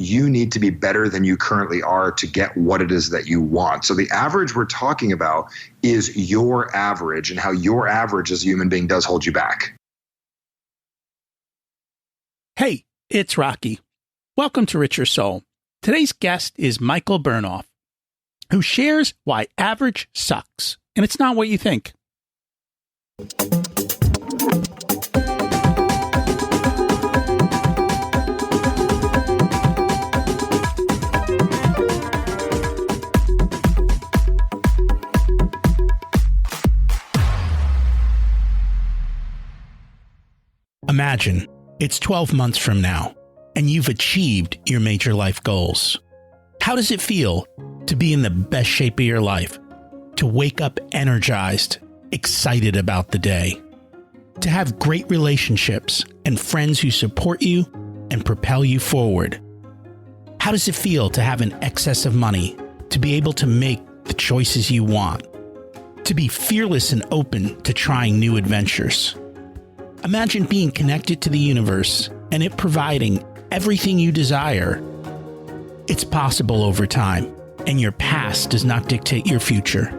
you need to be better than you currently are to get what it is that you want. So the average we're talking about is your average and how your average as a human being does hold you back. Hey, it's Rocky. Welcome to Richer Soul. Today's guest is Michael Bernoff, who shares why average sucks, and it's not what you think. Imagine it's 12 months from now, and you've achieved your major life goals. How does it feel to be in the best shape of your life? To wake up energized, excited about the day? To have great relationships and friends who support you and propel you forward? How does it feel to have an excess of money, to be able to make the choices you want? To be fearless and open to trying new adventures? Imagine being connected to the universe and it providing everything you desire. It's possible over time, and your past does not dictate your future.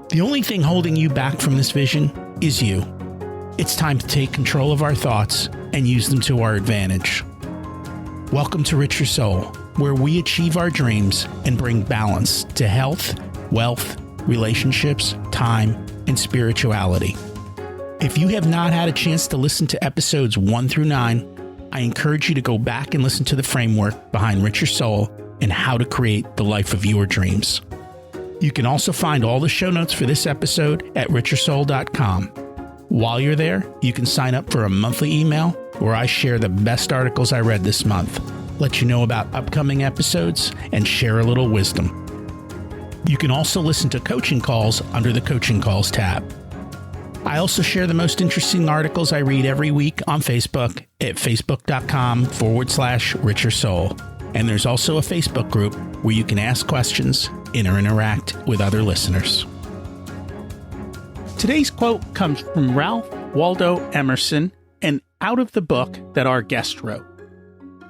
The only thing holding you back from this vision is you. It's time to take control of our thoughts and use them to our advantage. Welcome to Richer Soul, where we achieve our dreams and bring balance to health, wealth, relationships, time, and spirituality. If you have not had a chance to listen to episodes 1 through 9, I encourage you to go back and listen to the framework behind Richer Soul and how to create the life of your dreams. You can also find all the show notes for this episode at richersoul.com. While you're there, you can sign up for a monthly email where I share the best articles I read this month, let you know about upcoming episodes, and share a little wisdom. You can also listen to coaching calls under the Coaching Calls tab. I also share the most interesting articles I read every week on Facebook at facebook.com/Richer Soul. And there's also a Facebook group where you can ask questions and interact with other listeners. Today's quote comes from Ralph Waldo Emerson and out of the book that our guest wrote.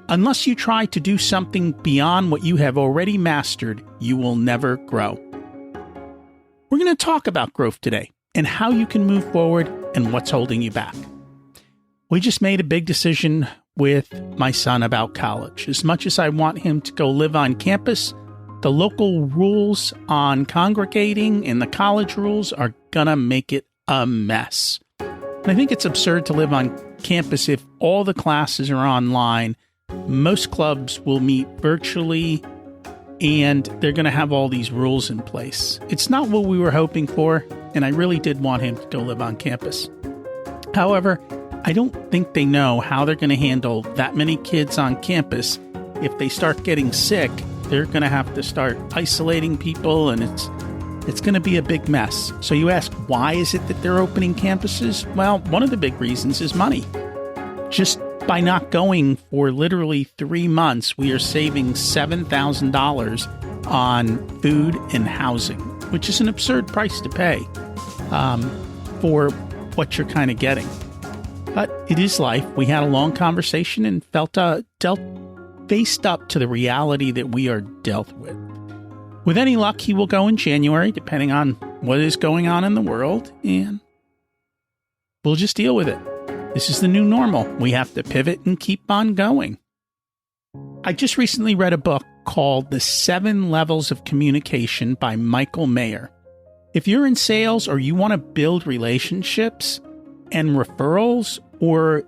Unless you try to do something beyond what you have already mastered, you will never grow. We're going to talk about growth today and how you can move forward and what's holding you back. We just made a big decision with my son about college. As much as I want him to go live on campus, the local rules on congregating and the college rules are gonna make it a mess. And I think it's absurd to live on campus if all the classes are online. Most clubs will meet virtually, and they're going to have all these rules in place. It's not what we were hoping for, and I really did want him to go live on campus. However, I don't think they know how they're going to handle that many kids on campus. If they start getting sick, they're going to have to start isolating people, and it's going to be a big mess. So you ask, why is it that they're opening campuses? Well, one of the big reasons is money. Just by not going for literally 3 months, we are saving $7,000 on food and housing, which is an absurd price to pay for what you're kind of getting. But it is life. We had a long conversation and faced up to the reality that we are dealt with. With any luck, he will go in January, depending on what is going on in the world, and we'll just deal with it. This is the new normal. We have to pivot and keep on going. I just recently read a book called The 7 Levels of Communication by Michael Mayer. If you're in sales or you want to build relationships and referrals, or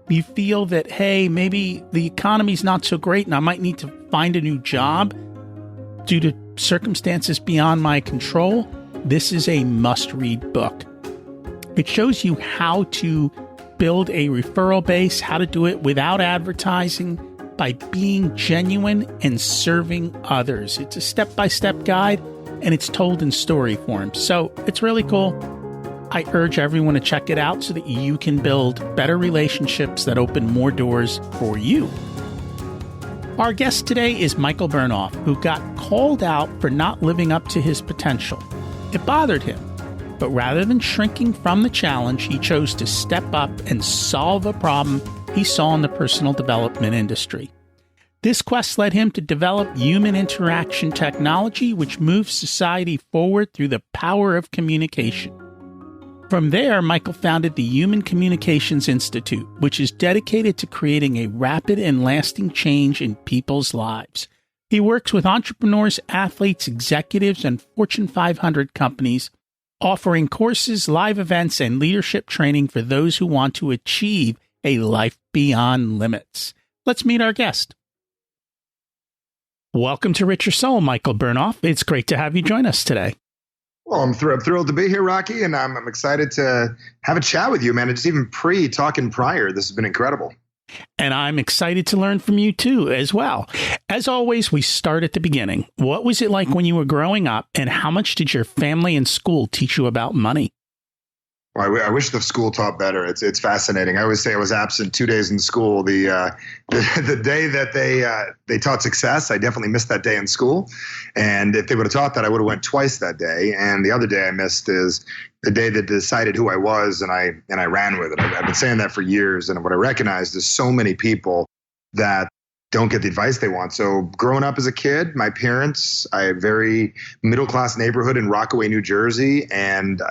you feel that, hey, maybe the economy's not so great and I might need to find a new job due to circumstances beyond my control, this is a must-read book. It shows you how to build a referral base, how to do it without advertising, by being genuine and serving others. It's a step-by-step guide, and it's told in story form. So it's really cool. I urge everyone to check it out so that you can build better relationships that open more doors for you. Our guest today is Michael Bernoff, who got called out for not living up to his potential. It bothered him. But rather than shrinking from the challenge, he chose to step up and solve a problem he saw in the personal development industry. This quest led him to develop human interaction technology, which moves society forward through the power of communication. From there, Michael founded the Human Communications Institute, which is dedicated to creating a rapid and lasting change in people's lives. He works with entrepreneurs, athletes, executives, and Fortune 500 companies, offering courses, live events, and leadership training for those who want to achieve a life beyond limits. Let's meet our guest. Welcome to Richer Soul, Michael Bernoff. It's great to have you join us today. Well, I'm thrilled to be here, Rocky, and I'm excited to have a chat with you, man. Just even talking prior, this has been incredible. And I'm excited to learn from you, too, as well. As always, we start at the beginning. What was it like when you were growing up, and how much did your family and school teach you about money? Well, I wish the school taught better. It's fascinating. I always say I was absent 2 days in school. The day that they taught success, I definitely missed that day in school. And if they would have taught that, I would have went twice that day. And the other day I missed is the day that decided who I was, and I ran with it. I've been saying that for years. And what I recognized is so many people that don't get the advice they want. So growing up as a kid, my parents, I had a very middle-class neighborhood in Rockaway, New Jersey, and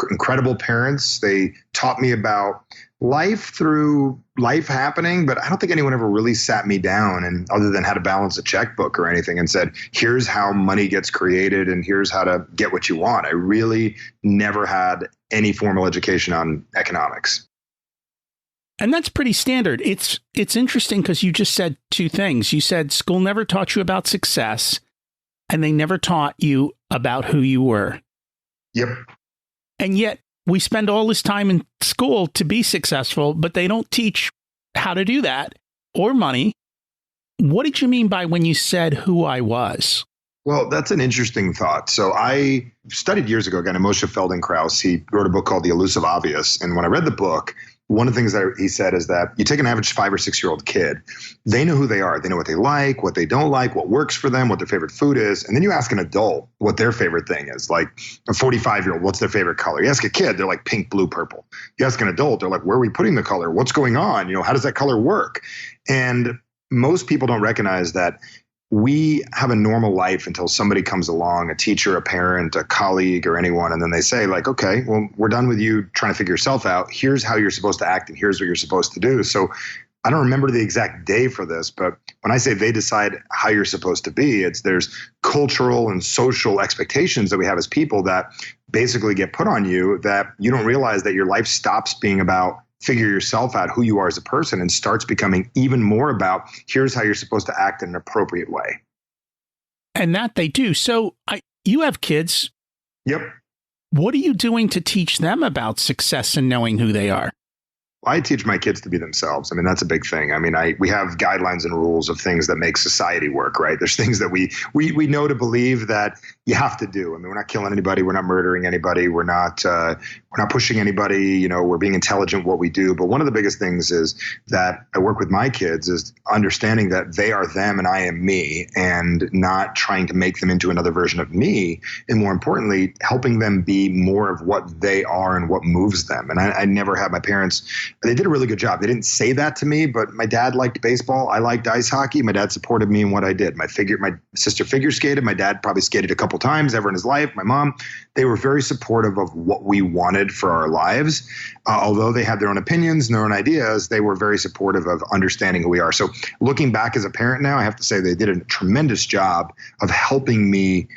incredible parents. They taught me about life through life happening, but I don't think anyone ever really sat me down and other than how to balance a checkbook or anything and said, here's how money gets created and here's how to get what you want. I really never had any formal education on economics. And that's pretty standard. It's interesting because you just said two things. You said school never taught you about success, and they never taught you about who you were. Yep. And yet we spend all this time in school to be successful, but they don't teach how to do that or money. What did you mean by when you said who I was? Well, that's an interesting thought. So I studied years ago, a guy named Moshe Feldenkrais. He wrote a book called The Elusive Obvious. And when I read the book, one of the things that he said is that you take an average 5 or 6 year old kid, they know who they are. They know what they like, what they don't like, what works for them, what their favorite food is. And then you ask an adult what their favorite thing is. Like a 45-year-old, what's their favorite color? You ask a kid, they're like pink, blue, purple. You ask an adult, they're like, where are we putting the color? What's going on? How does that color work? And most people don't recognize that we have a normal life until somebody comes along, a teacher, a parent, a colleague, or anyone, and then they say like, okay, well, we're done with you trying to figure yourself out. Here's how you're supposed to act and here's what you're supposed to do. So I don't remember the exact day for this, but when I say they decide how you're supposed to be, there's cultural and social expectations that we have as people that basically get put on you that you don't realize that your life stops being about figure yourself out, who you are as a person, and starts becoming even more about here's how you're supposed to act in an appropriate way. And that they do. So you have kids. Yep. What are you doing to teach them about success and knowing who they are? I teach my kids to be themselves. I mean, that's a big thing. I mean, we have guidelines and rules of things that make society work, right? There's things that we know to believe that you have to do. I mean, we're not killing anybody. We're not murdering anybody. We're not pushing anybody. We're being intelligent what we do. But one of the biggest things is that I work with my kids is understanding that they are them and I am me, and not trying to make them into another version of me. And more importantly, helping them be more of what they are and what moves them. And I never had my parents. They did a really good job. They didn't say that to me, but my dad liked baseball. I liked ice hockey. My dad supported me in what I did. My sister figure skated. My dad probably skated a couple times ever in his life. My mom, they were very supportive of what we wanted for our lives. Although they had their own opinions and their own ideas, they were very supportive of understanding who we are. So looking back as a parent now, I have to say they did a tremendous job of helping me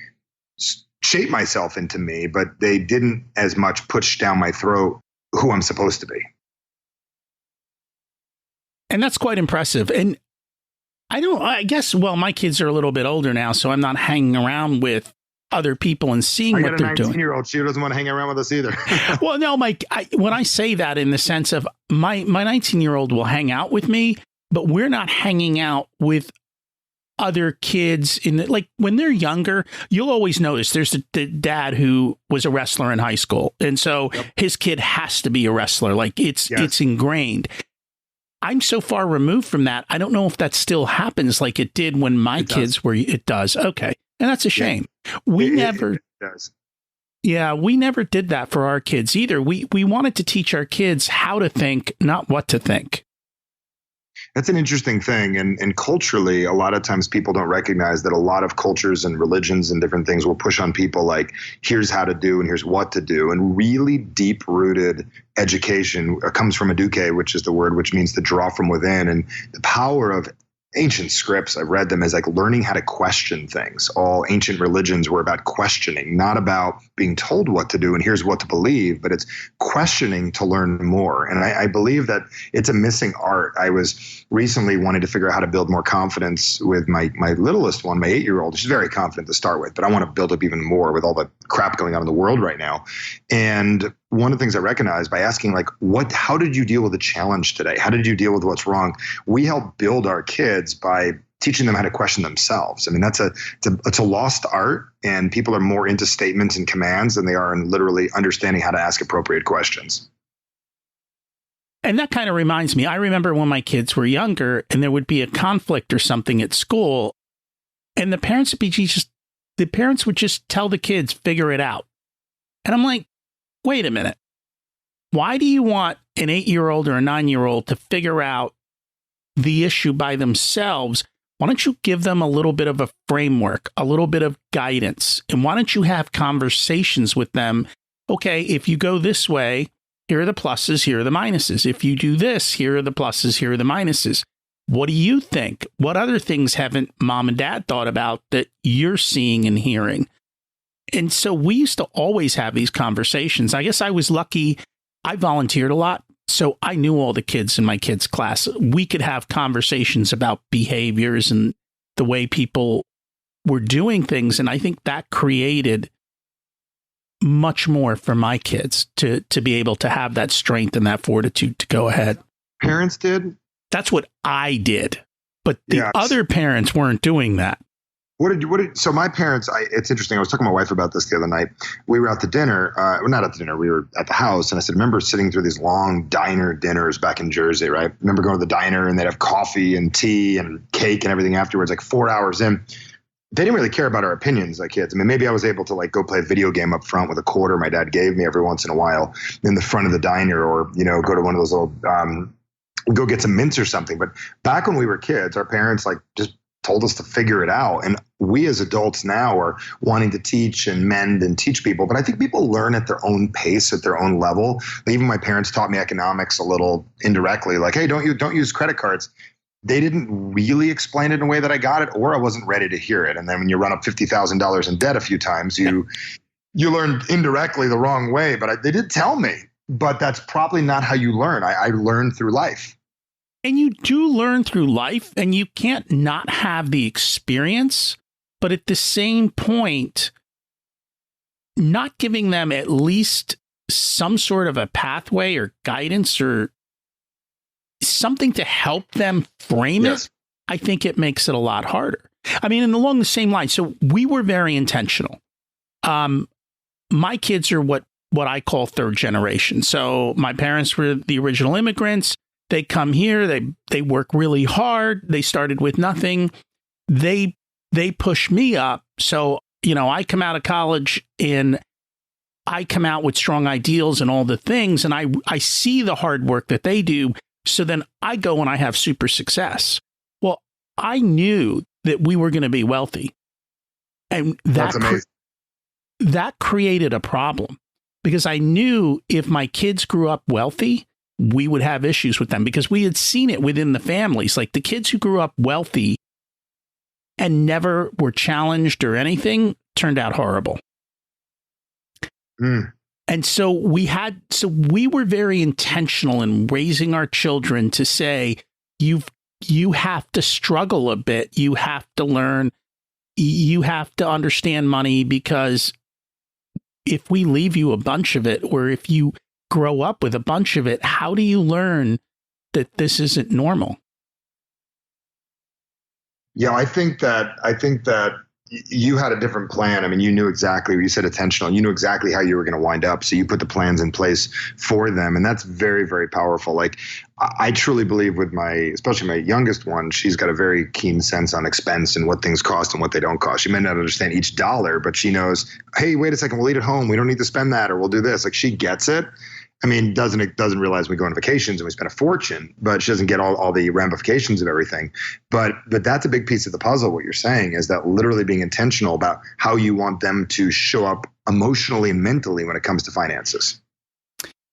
shape myself into me, but they didn't as much push down my throat who I'm supposed to be. And that's quite impressive. And I guess, my kids are a little bit older now, so I'm not hanging around with other people and seeing what they're doing. 19-year-old, she doesn't want to hang around with us either. Well, no, Mike, when I say that in the sense of my 19-year-old will hang out with me, but we're not hanging out with other kids like when they're younger. You'll always notice there's the dad who was a wrestler in high school. And so his kid has to be a wrestler. Like it's ingrained. I'm so far removed from that. I don't know if that still happens like it did when my kids were. It does. Okay. And that's a shame. We never did that for our kids either. We wanted to teach our kids how to think, not what to think. That's an interesting thing. And culturally, a lot of times people don't recognize that a lot of cultures and religions and different things will push on people like, here's how to do and here's what to do. And really deep rooted education comes from eduque, which is the word which means to draw from within. And the power of ancient scripts, I've read them as like learning how to question things. All ancient religions were about questioning, not about being told what to do and here's what to believe, but it's questioning to learn more. And I believe that it's a missing art. I was recently wanting to figure out how to build more confidence with my littlest one, my 8-year-old. She's very confident to start with, but I want to build up even more with all the crap going on in the world right now. And one of the things I recognize by asking, like, how did you deal with the challenge today? How did you deal with what's wrong? We help build our kids by teaching them how to question themselves. I mean, it's a lost art, and people are more into statements and commands than they are in literally understanding how to ask appropriate questions. And that kind of reminds me, I remember when my kids were younger and there would be a conflict or something at school, and the parents would just tell the kids, figure it out. And I'm like, wait a minute. Why do you want an 8-year-old or a 9-year-old to figure out the issue by themselves? Why don't you give them a little bit of a framework, a little bit of guidance? And why don't you have conversations with them? Okay, if you go this way, here are the pluses, here are the minuses. If you do this, here are the pluses, here are the minuses. What do you think? What other things haven't mom and dad thought about that you're seeing and hearing? And so we used to always have these conversations. I guess I was lucky. I volunteered a lot, so I knew all the kids in my kids' class. We could have conversations about behaviors and the way people were doing things. And I think that created much more for my kids to be able to have that strength and that fortitude to go ahead. Parents did? That's what I did. But the other parents weren't doing that. So my parents, it's interesting. I was talking to my wife about this the other night. We were out to dinner. Not at the dinner. We were at the house. And I said, remember sitting through these long diner dinners back in Jersey, right? Remember going to the diner and they'd have coffee and tea and cake and everything afterwards, like 4 hours in. They didn't really care about our opinions like kids. I mean, maybe I was able to like go play a video game up front with a quarter my dad gave me every once in a while in the front of the diner, or, go to one of those little, go get some mints or something. But back when we were kids, our parents like just told us to figure it out. And we as adults now are wanting to teach and mend and teach people. But I think people learn at their own pace, at their own level. Even my parents taught me economics a little indirectly, like, hey, don't use credit cards. They didn't really explain it in a way that I got it, or I wasn't ready to hear it. And then when you run up $50,000 in debt a few times, you learn indirectly the wrong way. But they did tell me, but that's probably not how you learn. I learned through life. And you do learn through life, and you can't not have the experience, but at the same point, not giving them at least some sort of a pathway or guidance or something to help them frame it, I think it makes it a lot harder. I mean, and along the same line, so we were very intentional. My kids are what I call third generation. So my parents were the original immigrants. They come here, they work really hard. They started with nothing. They push me up. So, I come out of college and I come out with strong ideals and all the things. And I see the hard work that they do. So then I go and I have super success. Well, I knew that we were going to be wealthy. And that's amazing. That created a problem, because I knew if my kids grew up wealthy, we would have issues with them, because we had seen it within the families. Like the kids who grew up wealthy and never were challenged or anything turned out horrible. And so we were very intentional in raising our children to say, you have to struggle a bit. You have to learn. You have to understand money, because if we leave you a bunch of it, or if you grow up with a bunch of it, how do you learn that this isn't normal? Yeah, I think that you had a different plan. I mean, you knew exactly, you said intentional, you knew exactly how you were going to wind up. So you put the plans in place for them. And that's very, very powerful. Like I truly believe with especially my youngest one, she's got a very keen sense on expense and what things cost and what they don't cost. She may not understand each dollar, but she knows, hey, wait a second, we'll eat at home. We don't need to spend that, or we'll do this. Like she gets it. I mean, doesn't realize we go on vacations and we spend a fortune, but she doesn't get all the ramifications of everything. But that's a big piece of the puzzle. What you're saying is that literally being intentional about how you want them to show up emotionally and mentally when it comes to finances.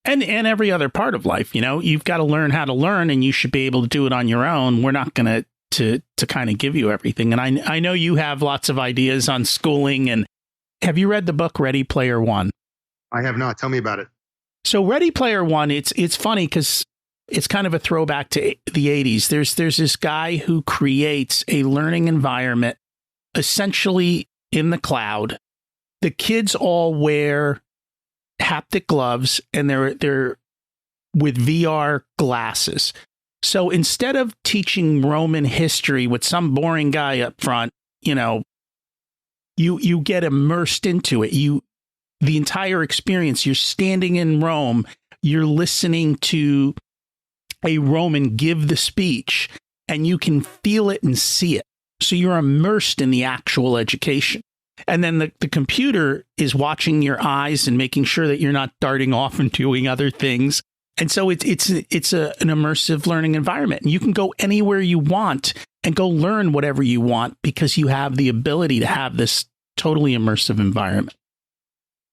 And every other part of life, you've got to learn how to learn, and you should be able to do it on your own. We're not going to kind of give you everything. And I know you have lots of ideas on schooling. And have you read the book Ready Player One? I have not. Tell me about it. So Ready Player One, it's funny because it's kind of a throwback to the 80s. There's this guy who creates a learning environment essentially in the cloud. The kids all wear haptic gloves and they're with VR glasses. So instead of teaching Roman history with some boring guy up front, you get immersed into it. The entire experience, you're standing in Rome, you're listening to a Roman give the speech, and you can feel it and see it. So you're immersed in the actual education. And then the computer is watching your eyes and making sure that you're not darting off and doing other things. And so it's an immersive learning environment. And you can go anywhere you want and go learn whatever you want because you have the ability to have this totally immersive environment.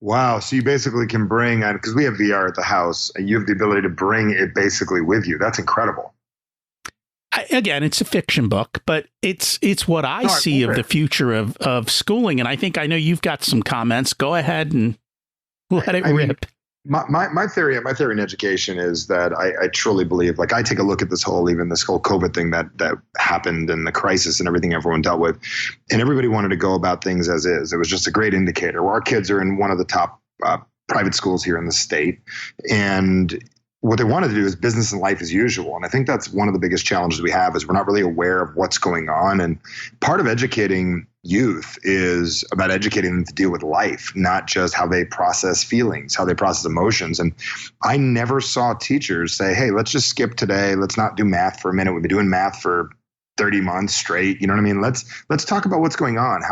Wow. So you basically can bring, because we have VR at the house, and you have the ability to bring it basically with you. That's incredible. Again, it's a fiction book, but it's what I see of the future of schooling. And I know you've got some comments. Go ahead and let it rip. My theory in education is that I truly believe, like, I take a look at this whole COVID thing that happened and the crisis and everything everyone dealt with, and everybody wanted to go about things as is. It was just a great indicator. Well, our kids are in one of the top private schools here in the state, and what they wanted to do is business and life as usual. And I think that's one of the biggest challenges we have is we're not really aware of what's going on. And part of educating youth is about educating them to deal with life, not just how they process feelings, how they process emotions. And I never saw teachers say, hey, let's just skip today. Let's not do math for a minute. We've been doing math for 30 months straight. You know what I mean? Let's talk about what's going on.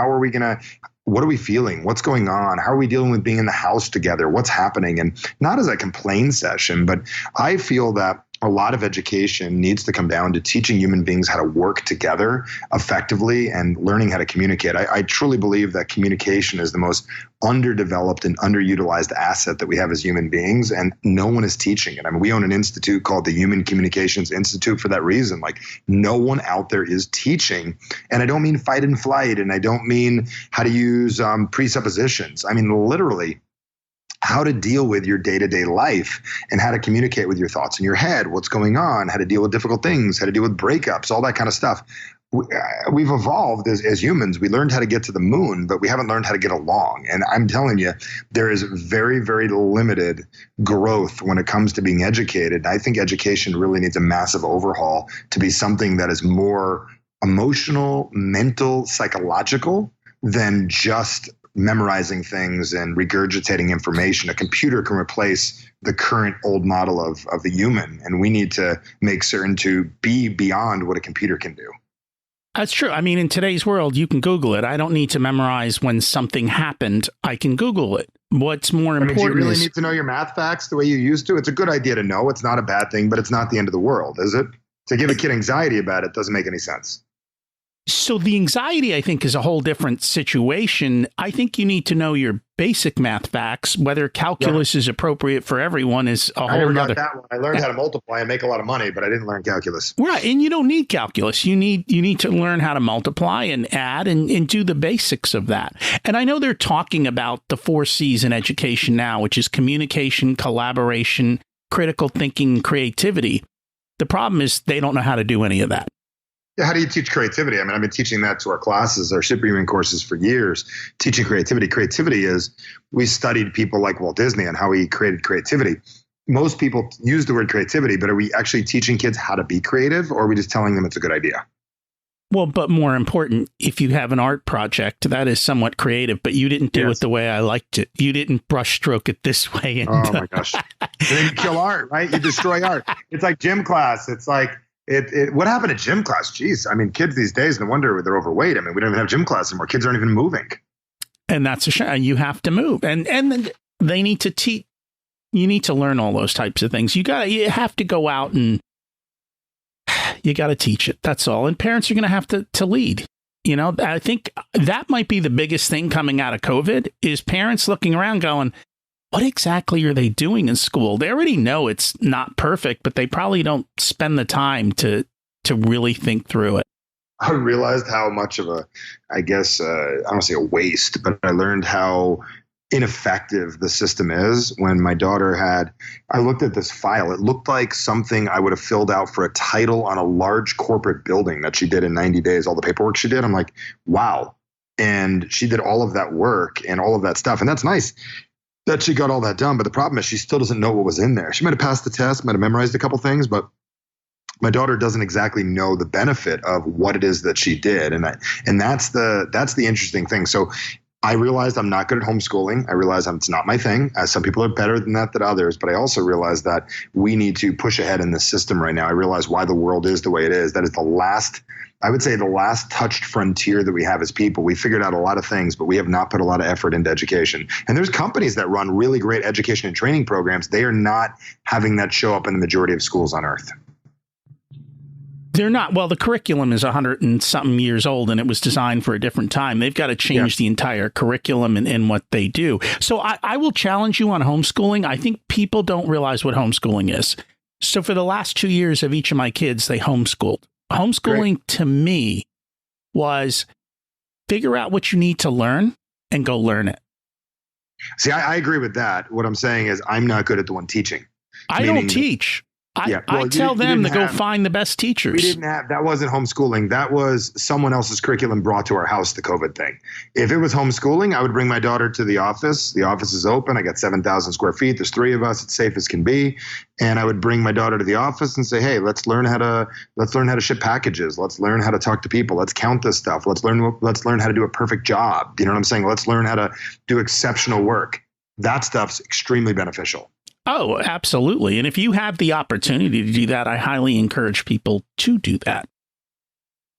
What are we feeling? What's going on? How are we dealing with being in the house together? What's happening? And not as a complaint session, but I feel that a lot of education needs to come down to teaching human beings how to work together effectively and learning how to communicate. I truly believe that communication is the most underdeveloped and underutilized asset that we have as human beings, and no one is teaching it. I mean, we own an institute called the Human Communications Institute for that reason. Like, no one out there is teaching. And I don't mean fight and flight, and I don't mean how to use presuppositions. I mean, literally, how to deal with your day-to-day life and how to communicate with your thoughts in your head, what's going on, how to deal with difficult things, how to deal with breakups, all that kind of stuff. We've evolved as humans. We learned how to get to the moon, but we haven't learned how to get along. And I'm telling you, there is very, very limited growth when it comes to being educated. I think education really needs a massive overhaul to be something that is more emotional, mental, psychological than just memorizing things and regurgitating information. A computer can replace the current old model of the human, and we need to make certain to be beyond what a computer can do. That's true. I mean, in today's world, you can Google it. I don't need to memorize when something happened. I can Google it. What's more important do you really need to know your math facts the way you used to? It's a good idea to know. It's not a bad thing, but it's not the end of the world, is it? To give a kid anxiety about it doesn't make any sense. So the anxiety, I think, is a whole different situation. I think you need to know your basic math facts. Whether calculus is appropriate for everyone is a whole other. That one. I learned how to multiply and make a lot of money, but I didn't learn calculus. Right, and you don't need calculus. You need to learn how to multiply and add and do the basics of that. And I know they're talking about the 4 C's in education now, which is communication, collaboration, critical thinking, creativity. The problem is they don't know how to do any of that. Yeah, how do you teach creativity? I mean, I've been teaching that to our classes, our superhuman courses for years, teaching creativity. Creativity is, we studied people like Walt Disney and how he created creativity. Most people use the word creativity, but are we actually teaching kids how to be creative, or are we just telling them it's a good idea? Well, but more important, if you have an art project, that is somewhat creative, but you didn't do it the way I liked it. You didn't brushstroke it this way. And, oh, my gosh. Then you kill art, right? You destroy art. It's like gym class. It's like, what happened to gym class? Jeez. I mean, kids these days, no wonder they're overweight. I mean, we don't even have gym class anymore. Kids aren't even moving. And that's a shame. You have to move. And then they need to teach. You need to learn all those types of things. You have to go out and you got to teach it. That's all. And parents are going to have to lead. You know, I think that might be the biggest thing coming out of COVID is parents looking around going, what exactly are they doing in school? They already know it's not perfect, but they probably don't spend the time to really think through it. I realized how much of I don't want to say a waste, but I learned how ineffective the system is when my daughter I looked at this file. It looked like something I would have filled out for a title on a large corporate building that she did in 90 days, all the paperwork she did. I'm like, wow. And she did all of that work and all of that stuff. And that's nice that she got all that done. But the problem is she still doesn't know what was in there. She might have passed the test, might have memorized a couple things, but my daughter doesn't exactly know the benefit of what it is that she did. And that's the interesting thing. So I realized I'm not good at homeschooling. I realized it's not my thing. Some people are better than that than others, but I also realized that we need to push ahead in the system right now. I realize why the world is the way it is. That is the last touched frontier that we have as people. We figured out a lot of things, but we have not put a lot of effort into education. And there's companies that run really great education and training programs. They are not having that show up in the majority of schools on earth. They're not. Well, the curriculum is 100 and something years old, and it was designed for a different time. They've got to change the entire curriculum and what they do. So I will challenge you on homeschooling. I think people don't realize what homeschooling is. So for the last 2 years of each of my kids, they homeschooled. Homeschooling to me was figure out what you need to learn and go learn it. See, I agree with that. What I'm saying is I'm not good at the one teaching. I don't teach. I tell them to go find the best teachers. We didn't have, that wasn't homeschooling. That was someone else's curriculum brought to our house, the COVID thing. If it was homeschooling, I would bring my daughter to the office. The office is open. I got 7,000 square feet. There's 3 of us. It's safe as can be. And I would bring my daughter to the office and say, hey, let's learn how to ship packages. Let's learn how to talk to people. Let's count this stuff. Let's learn how to do a perfect job. You know what I'm saying? Let's learn how to do exceptional work. That stuff's extremely beneficial. Oh, absolutely. And if you have the opportunity to do that, I highly encourage people to do that.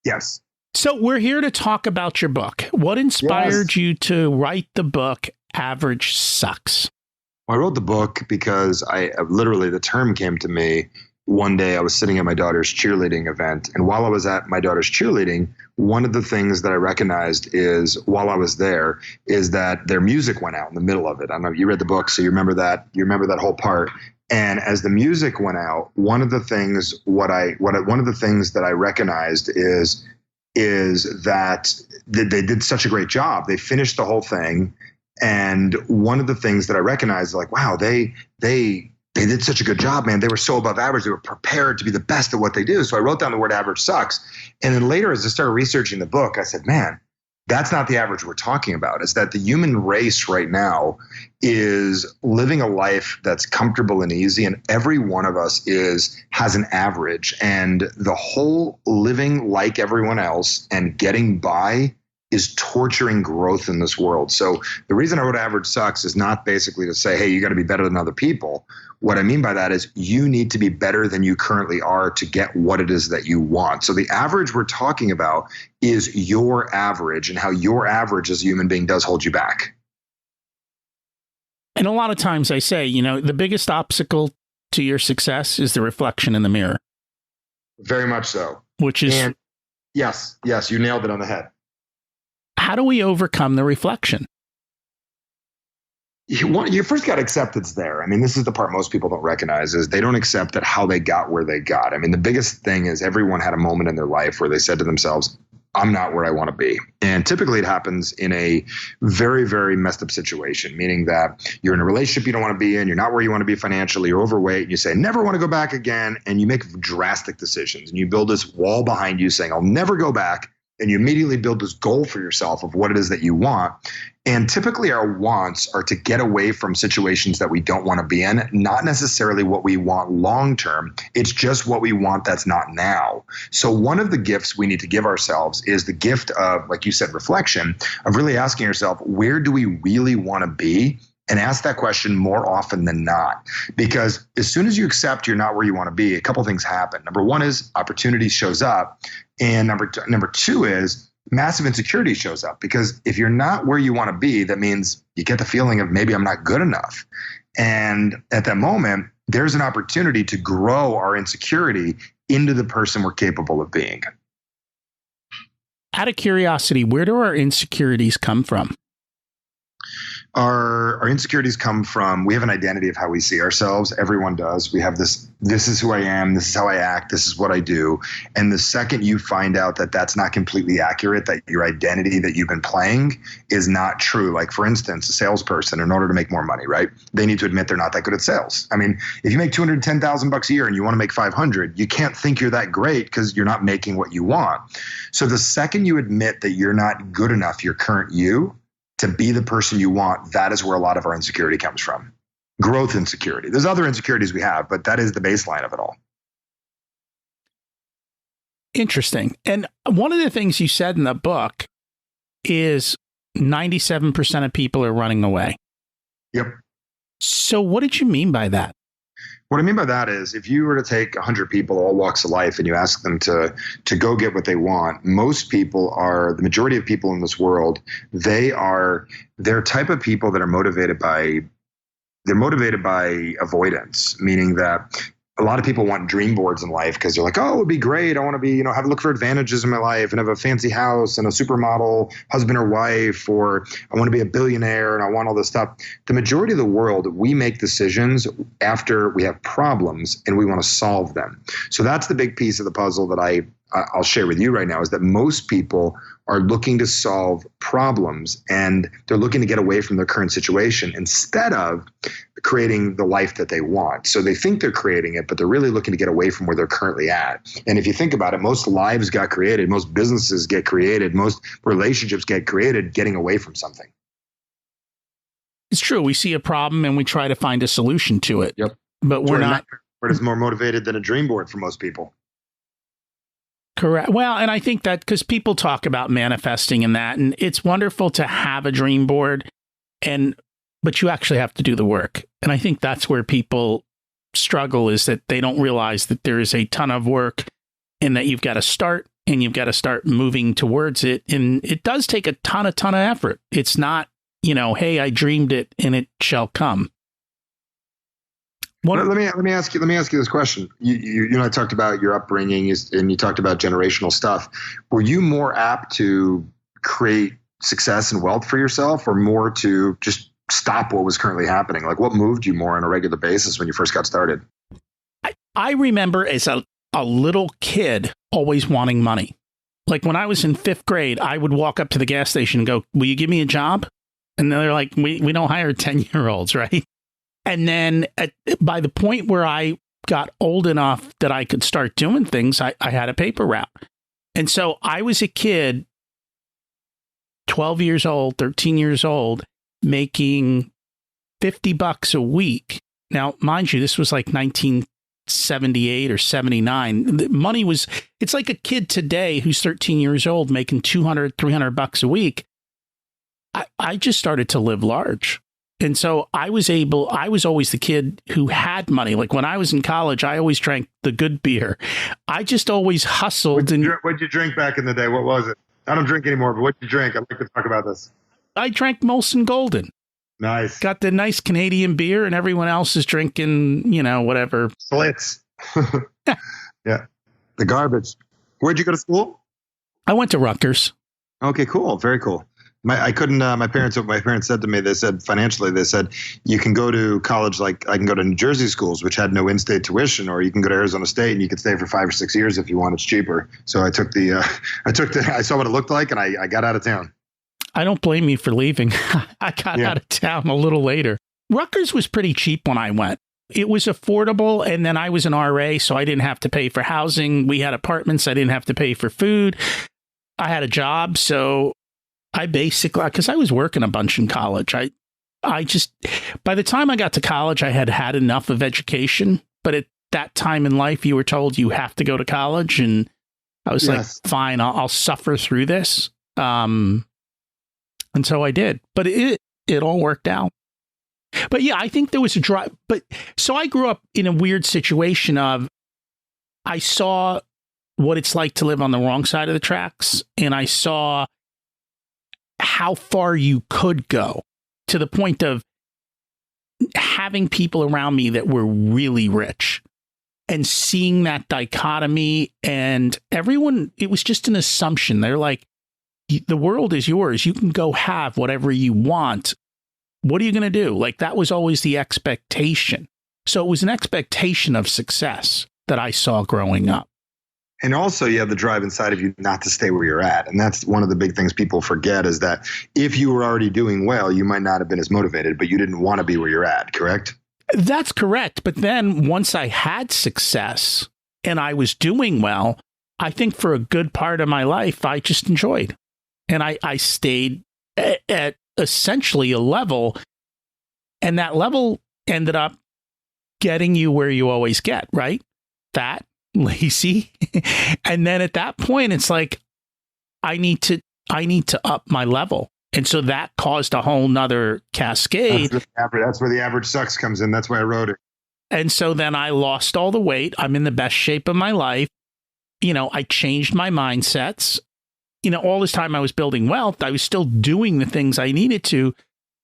Yes. So we're here to talk about your book. What inspired you to write the book, Average Sucks? Well, I wrote the book because the term came to me one day. I was sitting at my daughter's cheerleading event. And while I was at my daughter's cheerleading, one of the things that I recognized while I was there is that their music went out in the middle of it. I don't know, you read the book, so you remember that whole part. And as the music went out, one of the things that I recognized is that they did such a great job. They finished the whole thing. And one of the things that I recognized, like, wow, they did such a good job, man. They were so above average. They were prepared to be the best at what they do. So I wrote down the word average sucks. And then later, as I started researching the book, I said, man, that's not the average we're talking about. It's that the human race right now is living a life that's comfortable and easy. And every one of us has an average. And the whole living like everyone else and getting by is torturing growth in this world. So the reason I wrote average sucks is not basically to say, hey, you got to be better than other people. What I mean by that is you need to be better than you currently are to get what it is that you want. So the average we're talking about is your average and how your average as a human being does hold you back. And a lot of times I say, the biggest obstacle to your success is the reflection in the mirror. Very much so. Which is... And yes, you nailed it on the head. How do we overcome the reflection? You first got to accept it's there. I mean, this is the part most people don't recognize is they don't accept that how they got where they got. I mean, the biggest thing is everyone had a moment in their life where they said to themselves, I'm not where I want to be. And typically it happens in a very, very messed up situation, meaning that you're in a relationship you don't want to be in. You're not where you want to be financially. You're overweight. And you say, never want to go back again. And you make drastic decisions and you build this wall behind you saying, I'll never go back. And you immediately build this goal for yourself of what it is that you want. And typically our wants are to get away from situations that we don't want to be in, not necessarily what we want long-term. It's just what we want that's not now. So one of the gifts we need to give ourselves is the gift of, like you said, reflection, of really asking yourself, where do we really want to be? And ask that question more often than not. Because as soon as you accept you're not where you want to be, a couple things happen. Number one is opportunity shows up. And number two is massive insecurity shows up. Because if you're not where you want to be, that means you get the feeling of maybe I'm not good enough. And at that moment, there's an opportunity to grow our insecurity into the person we're capable of being. Out of curiosity, where do our insecurities come from? Our insecurities come from, we have an identity of how we see ourselves. Everyone does. We have this is who I am. This is how I act. This is what I do. And the second you find out that that's not completely accurate, that your identity that you've been playing is not true. Like, for instance, a salesperson, in order to make more money, right? They need to admit they're not that good at sales. I mean, if you make $210,000 a year and you want to make 500, you can't think you're that great because you're not making what you want. So the second you admit that you're not good enough, your current you, to be the person you want, that is where a lot of our insecurity comes from. Growth insecurity. There's other insecurities we have, but that is the baseline of it all. Interesting. And one of the things you said in the book is 97% of people are running away. Yep. So what did you mean by that? What I mean by that is, if you were to take 100 people, all walks of life, and you ask them to go get what they want, most people are, the majority of people in this world, they're type of people that are motivated by avoidance, meaning that a lot of people want dream boards in life because they're like, oh, it would be great. I want to be, have a look for advantages in my life and have a fancy house and a supermodel husband or wife, or I want to be a billionaire and I want all this stuff. The majority of the world, we make decisions after we have problems and we want to solve them. So that's the big piece of the puzzle that I'll share with you right now, is that most people are looking to solve problems and they're looking to get away from their current situation instead of creating the life that they want. So they think they're creating it, but they're really looking to get away from where they're currently at. And if you think about it, most lives got created, most businesses get created, most relationships get created getting away from something. It's true. We see a problem and we try to find a solution to it. Yep. But we're not. It's more motivated than a dream board for most people. Correct. Well, and I think that because people talk about manifesting and that, and it's wonderful to have a dream board, but you actually have to do the work. And I think that's where people struggle, is that they don't realize that there is a ton of work and that you've got to start and you've got to start moving towards it. And it does take a ton of effort. It's not, hey, I dreamed it and it shall come. Let me ask you this question. You I talked about your upbringing and you talked about generational stuff. Were you more apt to create success and wealth for yourself, or more to just stop what was currently happening? Like, what moved you more on a regular basis when you first got started? I remember as a little kid always wanting money. Like when I was in 5th grade, I would walk up to the gas station and go, will you give me a job? And they're like, we don't hire 10-year-olds, right? And then by the point where I got old enough that I could start doing things, I had a paper route. And so I was a kid, 12 years old, 13 years old, making $50 a week. Now, mind you, this was like 1978 or 79. Money was, it's like a kid today who's 13 years old making $200, $300 a week. I just started to live large. And so I was always the kid who had money. Like when I was in college, I always drank the good beer. I just always hustled. What'd you drink back in the day? What was it? I don't drink anymore, but what'd you drink? I'd like to talk about this. I drank Molson Golden. Nice. Got the nice Canadian beer, and everyone else is drinking, whatever. Slits. Yeah. The garbage. Where'd you go to school? I went to Rutgers. Okay, cool. Very cool. My parents said to me, they said financially, they said, you can go to college, like I can go to New Jersey schools, which had no in-state tuition, or you can go to Arizona State and you could stay for 5 or 6 years if you want. It's cheaper. So I took I saw what it looked like and I got out of town. I don't blame you for leaving. I got out of town a little later. Rutgers was pretty cheap when I went. It was affordable. And then I was an RA, so I didn't have to pay for housing. We had apartments. I didn't have to pay for food. I had a job. So I basically, because I was working a bunch in college, I just, by the time I got to college, I had enough of education. But at that time in life, you were told you have to go to college. And I was like, fine, I'll suffer through this. And so I did. But it all worked out. But yeah, I think there was a drive. But so I grew up in a weird situation of, I saw what it's like to live on the wrong side of the tracks. And I saw how far you could go, to the point of having people around me that were really rich and seeing that dichotomy, and everyone, it was just an assumption. They're like, the world is yours. You can go have whatever you want. What are you going to do? Like, that was always the expectation. So it was an expectation of success that I saw growing up. And also you have the drive inside of you not to stay where you're at. And that's one of the big things people forget, is that if you were already doing well, you might not have been as motivated, but you didn't want to be where you're at, correct? That's correct. But then once I had success and I was doing well, I think for a good part of my life, I just enjoyed. And I stayed at essentially a level, and that level ended up getting you where you always get, right? Fat, lazy. And then at that point, it's like, I need to up my level. And so that caused a whole nother cascade. That's where the average sucks comes in. That's why I wrote it. And so then I lost all the weight. I'm in the best shape of my life. You know, I changed my mindsets. You know, all this time I was building wealth, I was still doing the things I needed to,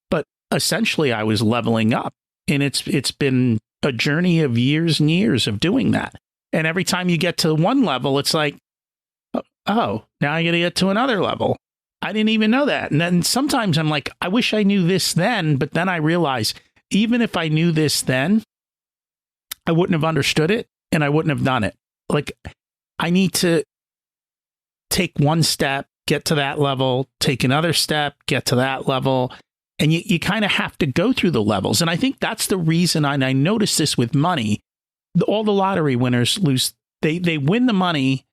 but essentially I was leveling up. And it's been a journey of years and years of doing that. And every time you get to one level, it's like, oh, now I got to get to another level. I didn't even know that. And then sometimes I'm like, I wish I knew this then. But then I realize, even if I knew this then, I wouldn't have understood it and I wouldn't have done it. Like, I need to take one step, get to that level, take another step, get to that level. And you kind of have to go through the levels. And I think that's the reason, and I noticed this with money, all the lottery winners lose, they win the money,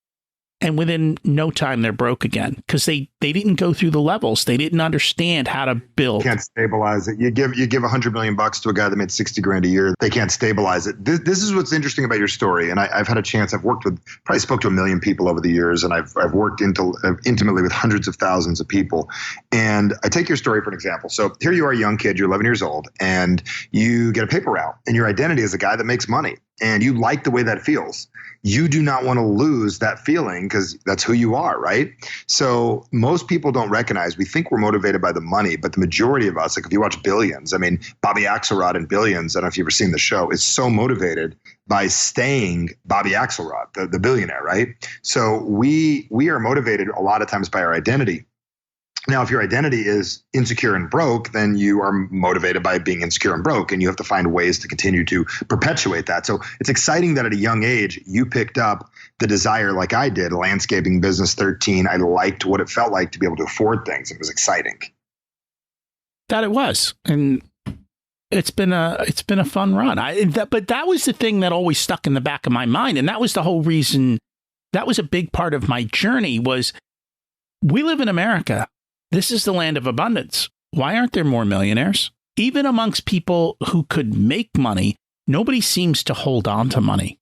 and within no time they're broke again, because they didn't go through the levels. They didn't understand how to build. Can't stabilize it. You give $100 million to a guy that made 60 grand a year. They can't stabilize it. This is what's interesting about your story. And I've had a chance. I've probably spoke to 1 million people over the years, and I've worked intimately with hundreds of thousands of people. And I take your story for an example. So here you are, a young kid, you're 11 years old, and you get a paper route, and your identity is a guy that makes money, and you like the way that feels. You do not want to lose that feeling, because that's who you are, right? So most people don't recognize, we think we're motivated by the money, but the majority of us, like if you watch Billions, I mean, Bobby Axelrod in Billions, I don't know if you've ever seen the show, is so motivated by staying Bobby Axelrod, the billionaire, right? So we are motivated a lot of times by our identity. Now, if your identity is insecure and broke, then you are motivated by being insecure and broke, and you have to find ways to continue to perpetuate that. So it's exciting that at a young age, you picked up the desire, like I did, landscaping business, 13. I liked what it felt like to be able to afford things. It was exciting. That it was. And it's been a fun run. But that was the thing that always stuck in the back of my mind. And that was the whole reason, that was a big part of my journey, was we live in America. This is the land of abundance. Why aren't there more millionaires? Even amongst people who could make money, nobody seems to hold on to money.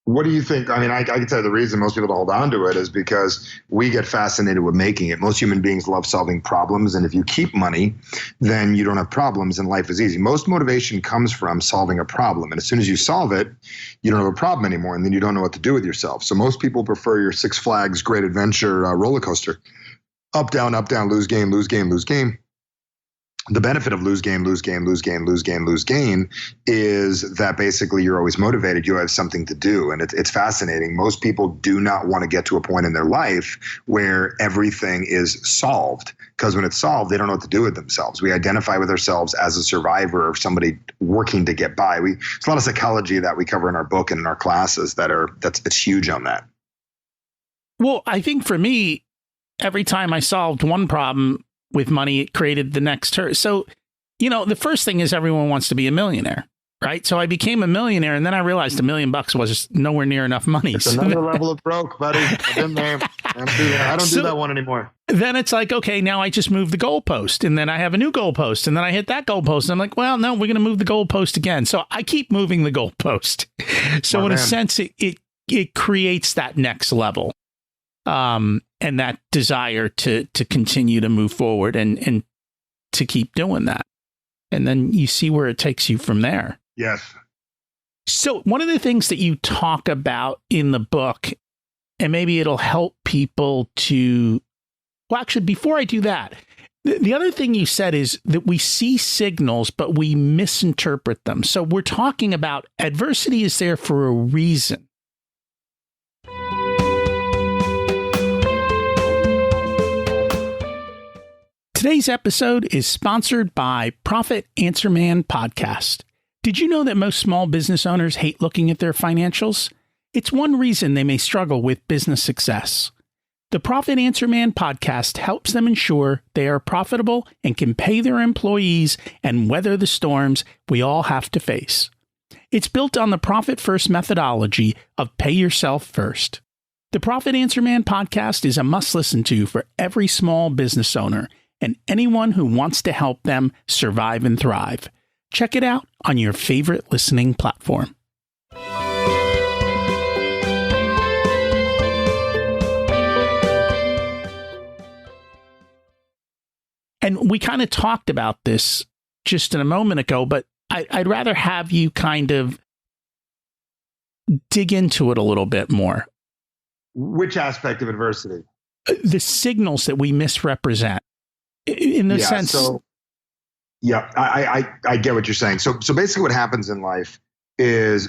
What do you think? I mean, I can tell you the reason most people don't hold on to it is because we get fascinated with making it. Most human beings love solving problems. And if you keep money, then you don't have problems and life is easy. Most motivation comes from solving a problem. And as soon as you solve it, you don't have a problem anymore. And then you don't know what to do with yourself. So most people prefer your Six Flags Great Adventure roller coaster. Up, down, lose game, lose game, lose game. The benefit of lose game, lose game, lose game, lose game, lose game is that basically you're always motivated. You have something to do. And it's fascinating. Most people do not want to get to a point in their life where everything is solved, because when it's solved, they don't know what to do with themselves. We identify with ourselves as a survivor or somebody working to get by. There's a lot of psychology that we cover in our book and in our classes it's huge on that. Well, I think for me, every time I solved one problem with money, it created the next. So, you know, the first thing is everyone wants to be a millionaire, right? So I became a millionaire, and then I realized $1 million was nowhere near enough money. It's another level of broke, buddy. I've been there. I don't do that one anymore. Then it's like, okay, now I just move the goalpost, and then I have a new goalpost, and then I hit that goalpost, and I'm like, well, no, we're going to move the goalpost again. So I keep moving the goalpost. So in a sense, it creates that next level. And that desire to continue to move forward and to keep doing that. And then you see where it takes you from there. Yes. So one of the things that you talk about in the book, and maybe it'll help people to, well, actually, before I do that, The other thing you said is that we see signals, but we misinterpret them. So we're talking about adversity is there for a reason. Today's episode is sponsored by Profit Answer Man Podcast. Did you know that most small business owners hate looking at their financials? It's one reason they may struggle with business success. The Profit Answer Man podcast helps them ensure they are profitable and can pay their employees and weather the storms we all have to face. It's built on the Profit First methodology of pay yourself first. The Profit Answer Man podcast is a must listen to for every small business owner and anyone who wants to help them survive and thrive. Check it out on your favorite listening platform. And we kind of talked about this just in a moment ago, but I'd rather have you kind of dig into it a little bit more. Which aspect of adversity? The signals that we misrepresent. In the sense. So, I get what you're saying. So basically what happens in life is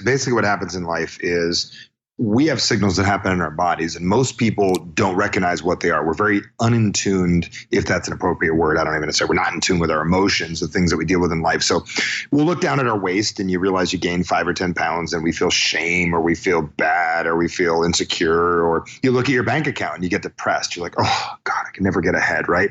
we have signals that happen in our bodies, and most people don't recognize what they are. We're very unintuned, if that's an appropriate word. I don't even say we're not in tune with our emotions, the things that we deal with in life. So we'll look down at our waist and you realize you gained 5 or 10 pounds and we feel shame or we feel bad or we feel insecure, or you look at your bank account and you get depressed. You're like, oh God, I can never get ahead, right?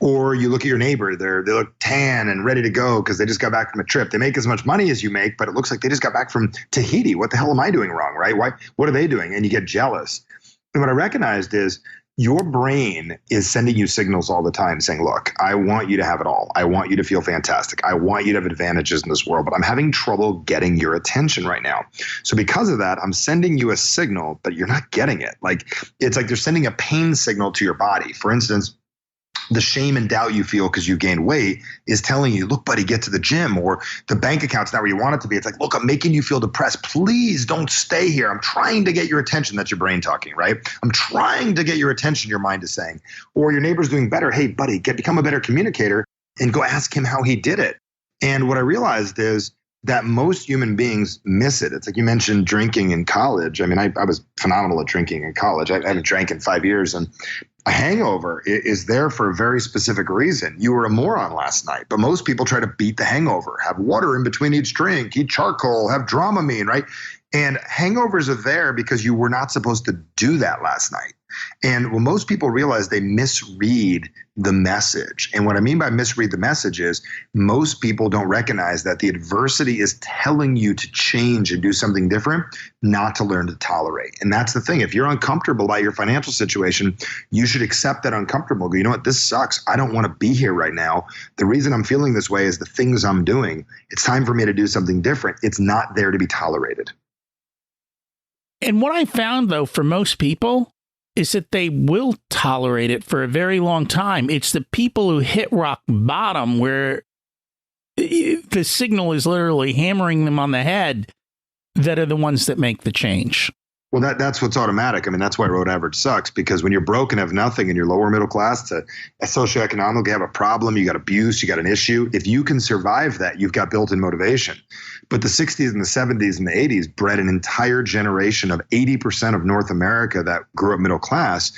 Or you look at your neighbor, they look tan and ready to go because they just got back from a trip. They make as much money as you make, but it looks like they just got back from Tahiti. What the hell am I doing wrong, right? What are they doing? And you get jealous. And what I recognized is your brain is sending you signals all the time saying, look, I want you to have it all. I want you to feel fantastic. I want you to have advantages in this world, but I'm having trouble getting your attention right now. So because of that, I'm sending you a signal, but you're not getting it. It's like they're sending a pain signal to your body. For instance, the shame and doubt you feel because you gained weight is telling you, look, buddy, get to the gym, or the bank account's not where you want it to be. It's like, look, I'm making you feel depressed. Please don't stay here. I'm trying to get your attention. That's your brain talking, right? I'm trying to get your attention, your mind is saying. Or your neighbor's doing better. Hey, buddy, become a better communicator and go ask him how he did it. And what I realized is that most human beings miss it. It's like you mentioned drinking in college. I mean, I was phenomenal at drinking in college. I haven't drank in 5 years, and a hangover is there for a very specific reason. You were a moron last night, but most people try to beat the hangover, have water in between each drink, eat charcoal, have Dramamine, right? And hangovers are there because you were not supposed to do that last night. And when most people realize, they misread the message. And what I mean by misread the message is most people don't recognize that the adversity is telling you to change and do something different, not to learn to tolerate. And that's the thing. If you're uncomfortable by your financial situation, you should accept that uncomfortable. Go, you know what? This sucks. I don't want to be here right now. The reason I'm feeling this way is the things I'm doing. It's time for me to do something different. It's not there to be tolerated. And what I found, though, for most people is that they will tolerate it for a very long time. It's the people who hit rock bottom where the signal is literally hammering them on the head that are the ones that make the change. Well, that's what's automatic. I mean, that's why road average sucks, because when you're broke and have nothing and you're lower middle class to a socioeconomic, you have a problem, you got abuse, you got an issue. If you can survive that, you've got built-in motivation. But the 60s and the 70s and the 80s bred an entire generation of 80% of North America that grew up middle class.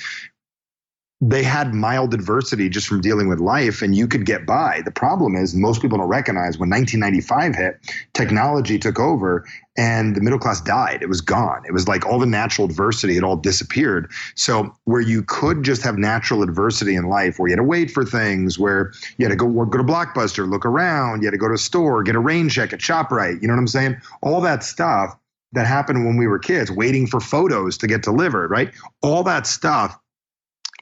They had mild adversity just from dealing with life, and you could get by. The problem is most people don't recognize when 1995 hit, technology took over and the middle class died. It was gone. It was like all the natural adversity had all disappeared. So where you could just have natural adversity in life, where you had to wait for things, where you had to go to Blockbuster, look around, you had to go to a store, get a rain check at ShopRite, you know what I'm saying? All that stuff that happened when we were kids, waiting for photos to get delivered, right? All that stuff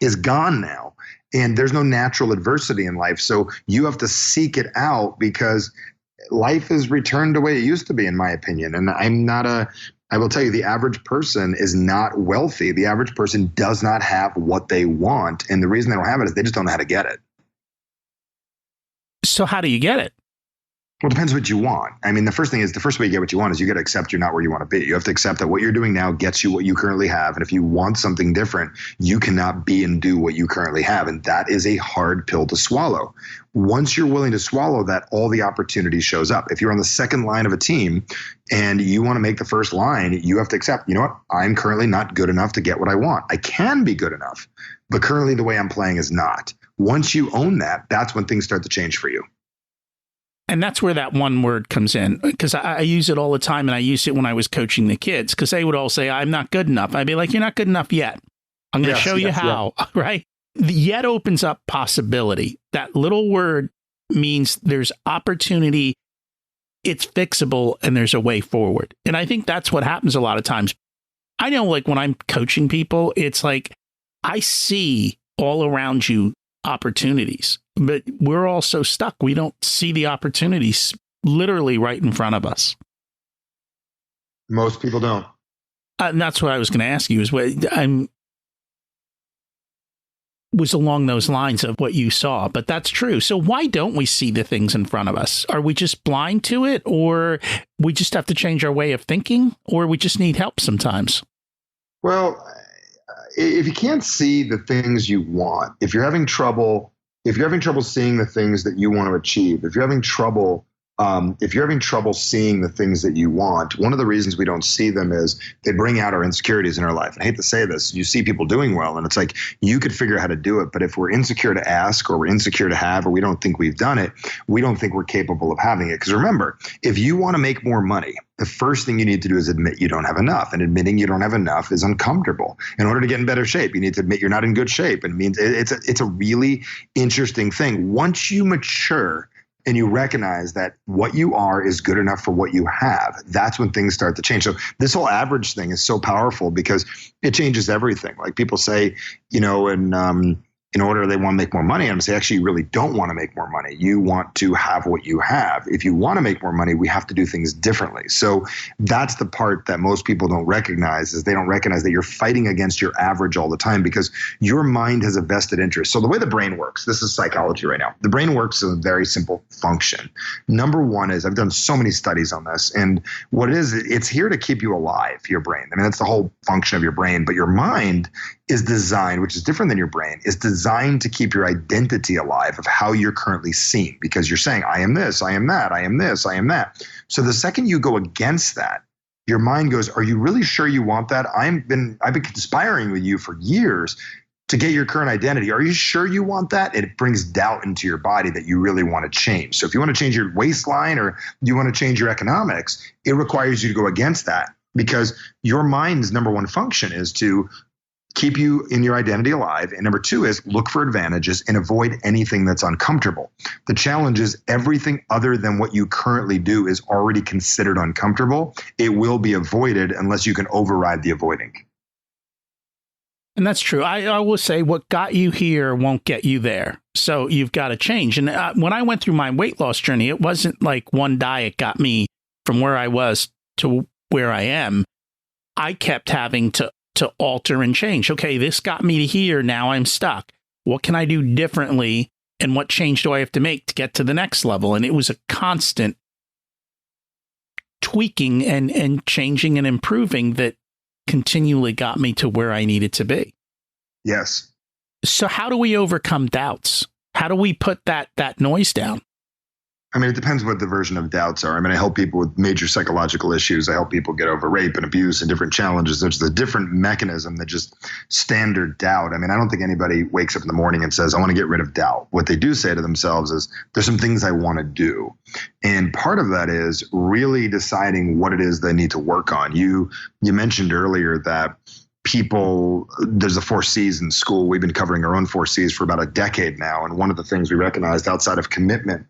is gone now, and there's no natural adversity in life. So you have to seek it out, because life is returned the way it used to be, in my opinion. And I will tell you, the average person is not wealthy. The average person does not have what they want. And the reason they don't have it is they just don't know how to get it. So how do you get it? Well, it depends what you want. I mean, the first way you get what you want is you got to accept you're not where you want to be. You have to accept that what you're doing now gets you what you currently have. And if you want something different, you cannot be and do what you currently have. And that is a hard pill to swallow. Once you're willing to swallow that, all the opportunity shows up. If you're on the second line of a team and you want to make the first line, you have to accept, you know what? I'm currently not good enough to get what I want. I can be good enough, but currently the way I'm playing is not. Once you own that, that's when things start to change for you. And that's where that one word comes in, because I use it all the time. And I used it when I was coaching the kids, because they would all say, I'm not good enough. I'd be like, you're not good enough yet. I'm going to show you how, right? The yet opens up possibility. That little word means there's opportunity, it's fixable, and there's a way forward. And I think that's what happens a lot of times. I know, like, when I'm coaching people, it's like I see all around you opportunities, but we're all so stuck. We don't see the opportunities literally right in front of us. Most people don't. And that's what I was going to ask you is what was along those lines of what you saw, but that's true. So why don't we see the things in front of us? Are we just blind to it, or we just have to change our way of thinking, or we just need help sometimes? Well, if you can't see the things you want, if you're having trouble seeing the things that you want to achieve, if you're having trouble seeing the things that you want, one of the reasons we don't see them is they bring out our insecurities in our life. I hate to say this. You see people doing well, and it's like you could figure out how to do it. But if we're insecure to ask, or we're insecure to have, or we don't think we've done it, we don't think we're capable of having it. Because remember, if you want to make more money, the first thing you need to do is admit you don't have enough. And admitting you don't have enough is uncomfortable. In order to get in better shape, you need to admit you're not in good shape. And it means it's a really interesting thing. Once you mature and you recognize that what you are is good enough for what you have, that's when things start to change. So this whole average thing is so powerful because it changes everything. Like people say, in order they want to make more money, I'm saying, actually, you really don't want to make more money. You want to have what you have. If you want to make more money, we have to do things differently. So that's the part that most people don't recognize, is they don't recognize that you're fighting against your average all the time because your mind has a vested interest. So the way the brain works, this is psychology right now. The brain works in a very simple function. Number one is, I've done so many studies on this, and what it is, it's here to keep you alive, your brain. I mean, that's the whole function of your brain, but your mind is designed, which is different than your brain, is designed to keep your identity alive of how you're currently seen, because you're saying, I am this, I am that, I am this, I am that. So the second you go against that, your mind goes, are you really sure you want that? I've been conspiring with you for years to get your current identity. Are you sure you want that? And it brings doubt into your body that you really want to change. So if you want to change your waistline or you want to change your economics, it requires you to go against that, because your mind's number one function is to keep you in your identity alive. And number two is look for advantages and avoid anything that's uncomfortable. The challenge is everything other than what you currently do is already considered uncomfortable. It will be avoided unless you can override the avoiding. And that's true. I will say what got you here won't get you there. So you've got to change. And when I went through my weight loss journey, it wasn't like one diet got me from where I was to where I am. I kept having to alter and change. Okay, this got me to here. Now I'm stuck. What can I do differently? And what change do I have to make to get to the next level? And it was a constant tweaking and changing and improving that continually got me to where I needed to be. Yes. So how do we overcome doubts? How do we put that noise down? I mean, it depends what the version of doubts are. I mean, I help people with major psychological issues. I help people get over rape and abuse and different challenges. There's a different mechanism than just standard doubt. I mean, I don't think anybody wakes up in the morning and says, I want to get rid of doubt. What they do say to themselves is, there's some things I want to do. And part of that is really deciding what it is they need to work on. You mentioned earlier that there's the 4 C's in school. We've been covering our own 4 C's for about a decade now. And one of the things we recognized outside of commitment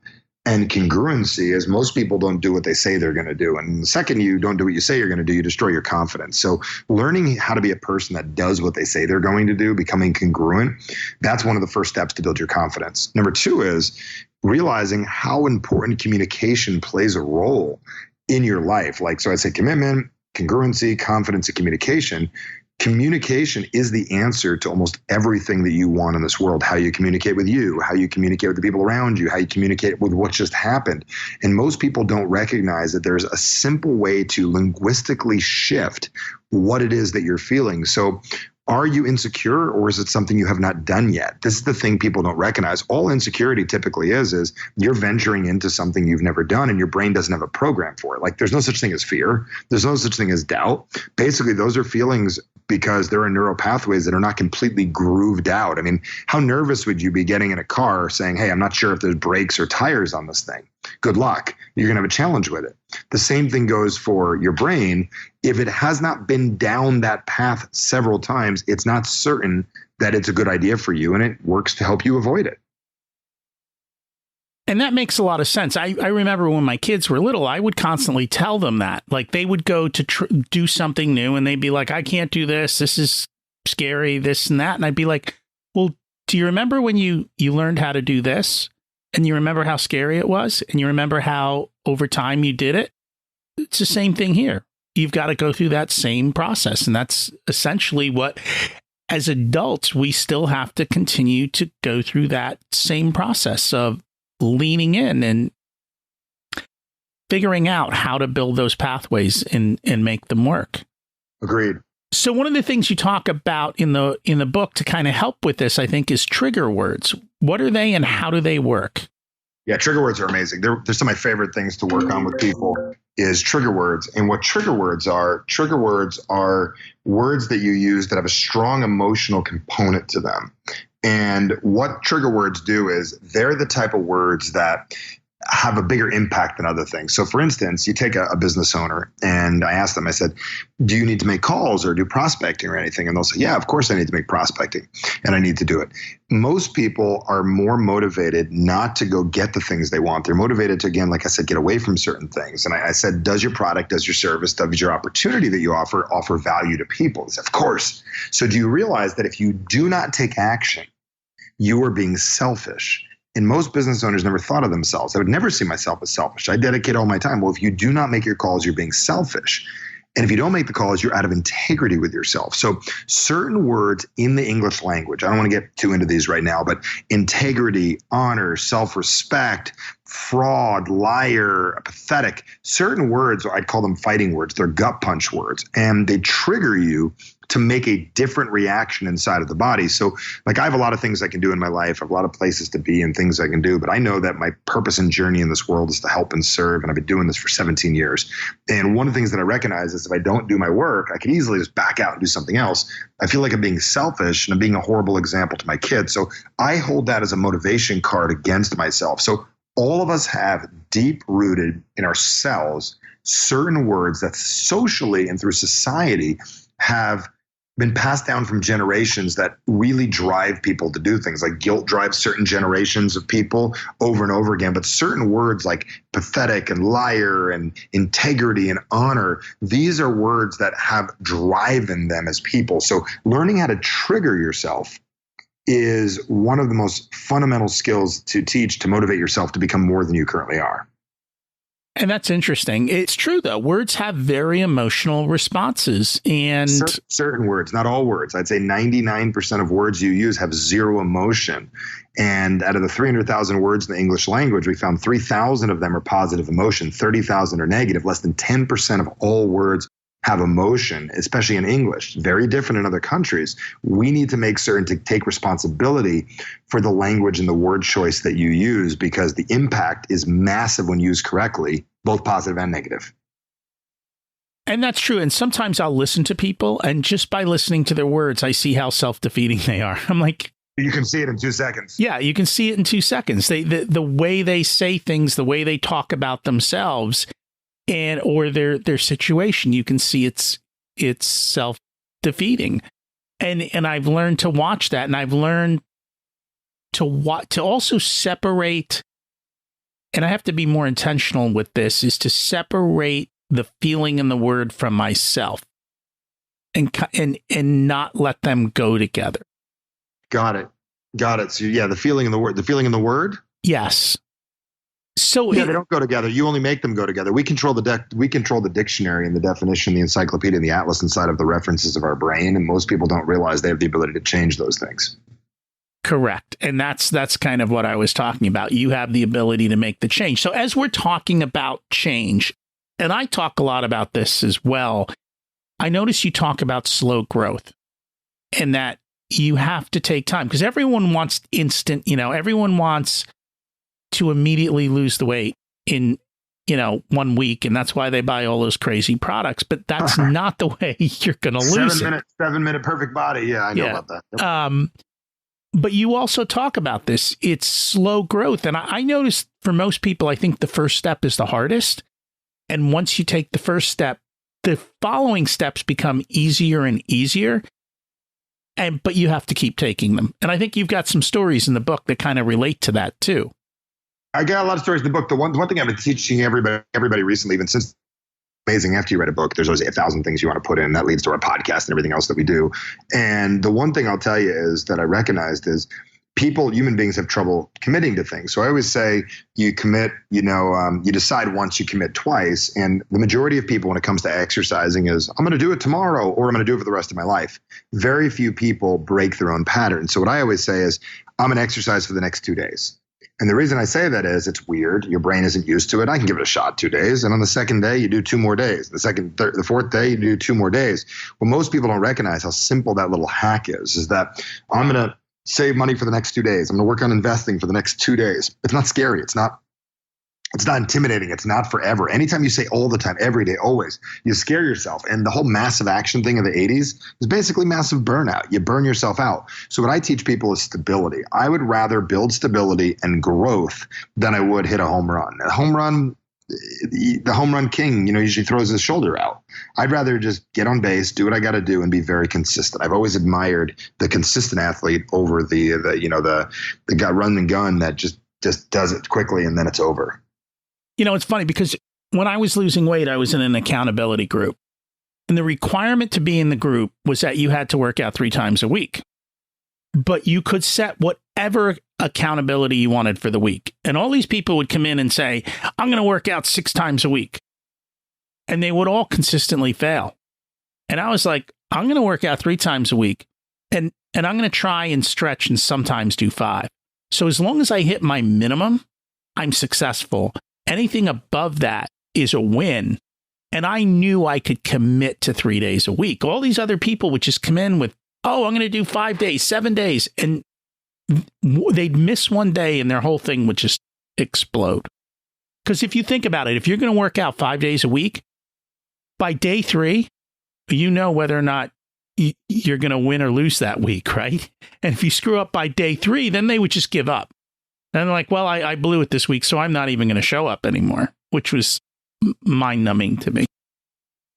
and congruency is most people don't do what they say they're going to do. And the second you don't do what you say you're going to do, you destroy your confidence. So learning how to be a person that does what they say they're going to do, becoming congruent, that's one of the first steps to build your confidence. Number 2 is realizing how important communication plays a role in your life. So I say commitment, congruency, confidence, and communication. Communication is the answer to almost everything that you want in this world. How you communicate with you, how you communicate with the people around you, how you communicate with what just happened. And most people don't recognize that there's a simple way to linguistically shift what it is that you're feeling. So are you insecure, or is it something you have not done yet? This is the thing people don't recognize. All insecurity typically is you're venturing into something you've never done and your brain doesn't have a program for it. Like there's no such thing as fear. There's no such thing as doubt. Basically, those are feelings because there are neural pathways that are not completely grooved out. I mean, how nervous would you be getting in a car saying, hey, I'm not sure if there's brakes or tires on this thing? Good luck. You're going to have a challenge with it. The same thing goes for your brain. If it has not been down that path several times, it's not certain that it's a good idea for you, and it works to help you avoid it. And that makes a lot of sense. I remember when my kids were little, I would constantly tell them that. Like they would go to do something new and they'd be like, I can't do this. This is scary, this and that. And I'd be like, well, do you remember when you learned how to do this? And you remember how scary it was? And you remember how over time you did it? It's the same thing here. You've got to go through that same process. And that's essentially what, as adults, we still have to continue to go through that same process of leaning in and figuring out how to build those pathways and make them work. Agreed. So one of the things you talk about in the book to kind of help with this, I think, is trigger words. What are they and how do they work? Yeah, trigger words are amazing. They're some of my favorite things to work on with people is trigger words. And what trigger words are words that you use that have a strong emotional component to them. And what trigger words do is they're the type of words that have a bigger impact than other things. So for instance, you take a business owner and I asked them, I said, do you need to make calls or do prospecting or anything? And they'll say, yeah, of course I need to make prospecting and I need to do it. Most people are more motivated not to go get the things they want. They're motivated to, again, like I said, get away from certain things. And I said, does your product, does your service, does your opportunity that you offer value to people? They said, of course. So do you realize that if you do not take action, you are being selfish? And most business owners never thought of themselves. I would never see myself as selfish. I dedicate all my time. Well, if you do not make your calls, you're being selfish. And if you don't make the calls, you're out of integrity with yourself. So certain words in the English language, I don't want to get too into these right now, but integrity, honor, self-respect, fraud, liar, pathetic, certain words, I'd call them fighting words. They're gut punch words. And they trigger you to make a different reaction inside of the body. So like I have a lot of things I can do in my life. I have a lot of places to be and things I can do, but I know that my purpose and journey in this world is to help and serve. And I've been doing this for 17 years. And one of the things that I recognize is if I don't do my work, I can easily just back out and do something else. I feel like I'm being selfish and I'm being a horrible example to my kids. So I hold that as a motivation card against myself. So all of us have deep rooted in ourselves certain words that socially and through society have been passed down from generations that really drive people to do things. Like guilt drives certain generations of people over and over again. But certain words like pathetic and liar and integrity and honor, these are words that have drive in them as people. So learning how to trigger yourself is one of the most fundamental skills to teach to motivate yourself to become more than you currently are. And that's interesting. It's true, though. Words have very emotional responses. And certain words, not all words. I'd say 99% of words you use have zero emotion. And out of the 300,000 words in the English language, we found 3,000 of them are positive emotion, 30,000 are negative. Less than 10% of all words have emotion, especially in English. Very different in other countries. We need to make certain to take responsibility for the language and the word choice that you use, because the impact is massive when used correctly, both positive and negative. And that's true. And sometimes I'll listen to people, and just by listening to their words, I see how self-defeating they are. I'm like, you can see it in 2 seconds. Yeah, you can see it in 2 seconds. The way they say things, the way they talk about themselves, and or their situation, you can see it's self-defeating. And I've learned to watch that, and I've learned to also separate, and I have to be more intentional with this, is to separate the feeling and the word from myself and not let them go together. Got it. So yeah, the feeling and the word. Yes. So yeah, they don't go together. You only make them go together. We control the dictionary and the definition, the encyclopedia, and the atlas inside of the references of our brain. And most people don't realize they have the ability to change those things. Correct. And that's kind of what I was talking about. You have the ability to make the change. So as we're talking about change, and I talk a lot about this as well, I notice you talk about slow growth and that you have to take time because everyone wants instant, everyone wants to immediately lose the weight in, 1 week. And that's why they buy all those crazy products. But that's not the way you're going to lose it. 7 minute perfect body. Yeah, I know about that. Yep. But you also talk about this. It's slow growth. And I noticed for most people, I think the first step is the hardest. And once you take the first step, the following steps become easier and easier. But you have to keep taking them. And I think you've got some stories in the book that kind of relate to that too. I got a lot of stories in the book. The one thing I've been teaching everybody recently, even since amazing, after you read a book, there's always 1,000 things you want to put in. That leads to our podcast and everything else that we do. And the one thing I'll tell you is that I recognized is human beings have trouble committing to things. So I always say you commit, you decide once, you commit twice. And the majority of people when it comes to exercising is I'm going to do it tomorrow or I'm going to do it for the rest of my life. Very few people break their own pattern. So what I always say is I'm going to exercise for the next 2 days. And the reason I say that is it's weird. Your brain isn't used to it. I can give it a shot 2 days. And on the second day, you do 2 more days. The fourth day, you do 2 more days. Well, most people don't recognize how simple that little hack is that I'm going to save money for the next 2 days. I'm going to work on investing for the next 2 days. It's not scary. It's not intimidating. It's not forever. Anytime you say all the time, every day, always, you scare yourself. And the whole massive action thing of the 80s is basically massive burnout. You burn yourself out. So what I teach people is stability. I would rather build stability and growth than I would hit a home run. The home run king, usually throws his shoulder out. I'd rather just get on base, do what I got to do, and be very consistent. I've always admired the consistent athlete over the guy run and gun that just does it quickly and then it's over. It's funny because when I was losing weight, I was in an accountability group. And the requirement to be in the group was that you had to work out 3 times a week. But you could set whatever accountability you wanted for the week. And all these people would come in and say, I'm going to work out 6 times a week. And they would all consistently fail. And I was like, I'm going to work out 3 times a week. And I'm going to try and stretch and sometimes do 5. So as long as I hit my minimum, I'm successful. Anything above that is a win. And I knew I could commit to 3 days a week. All these other people would just come in with, I'm going to do 5 days, 7 days. And they'd miss 1 day and their whole thing would just explode. Because if you think about it, if you're going to work out 5 days a week, by day 3, you know whether or not you're going to win or lose that week, right? And if you screw up by day 3, then they would just give up. And they're like, well, I blew it this week, so I'm not even going to show up anymore, which was mind-numbing to me.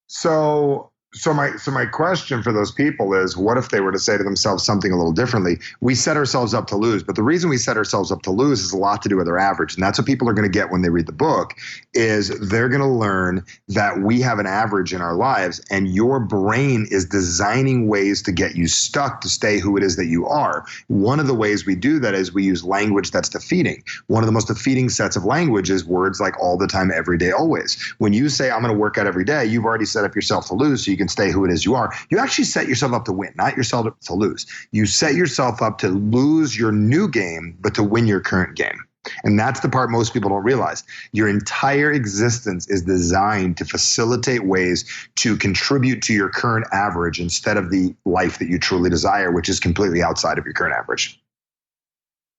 So my question for those people is, what if they were to say to themselves something a little differently? We set ourselves up to lose, but the reason we set ourselves up to lose is a lot to do with our average. And that's what people are going to get when they read the book, is they're going to learn that we have an average in our lives and your brain is designing ways to get you stuck to stay who it is that you are. One of the ways we do that is we use language that's defeating. One of the most defeating sets of language is words like all the time, every day, always. When you say, I'm going to work out every day, you've already set up yourself to lose, so you can stay who it is you are. You actually set yourself up to win, not yourself up to lose. You set yourself up to lose your new game, but to win your current game. And that's the part most people don't realize. Your entire existence is designed to facilitate ways to contribute to your current average instead of the life that you truly desire, which is completely outside of your current average.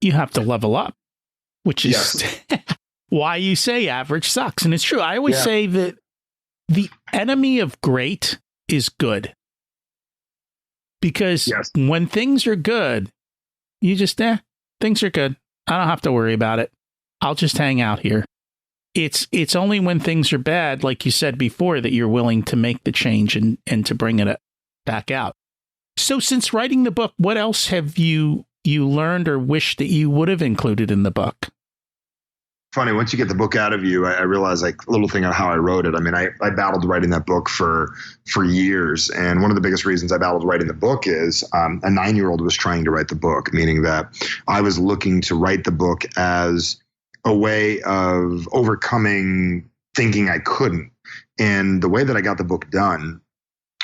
You have to level up, which is why you say average sucks. And it's true. I always say that the enemy of great is good. Because when things are good, you just, things are good. I don't have to worry about it. I'll just hang out here. It's only when things are bad, like you said before, that you're willing to make the change and to bring it back out. So since writing the book, what else have you learned or wished that you would have included in the book? Funny, once you get the book out of you, I realized like a little thing on how I wrote it. I mean, I battled writing that book for years. And one of the biggest reasons I battled writing the book is a 9-year-old was trying to write the book, meaning that I was looking to write the book as a way of overcoming thinking I couldn't. And the way that I got the book done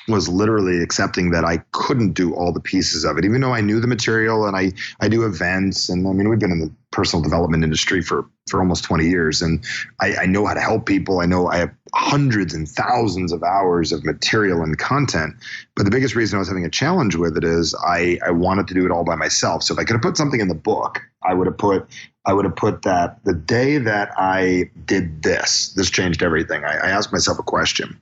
was literally accepting that I couldn't do all the pieces of it, even though I knew the material and I do events. And I mean, we've been in the personal development industry for almost 20 years. And I know how to help people. I know I have hundreds and thousands of hours of material and content. But the biggest reason I was having a challenge with it is I wanted to do it all by myself. So if I could have put something in the book, I would have put that the day that I did this changed everything. I asked myself a question.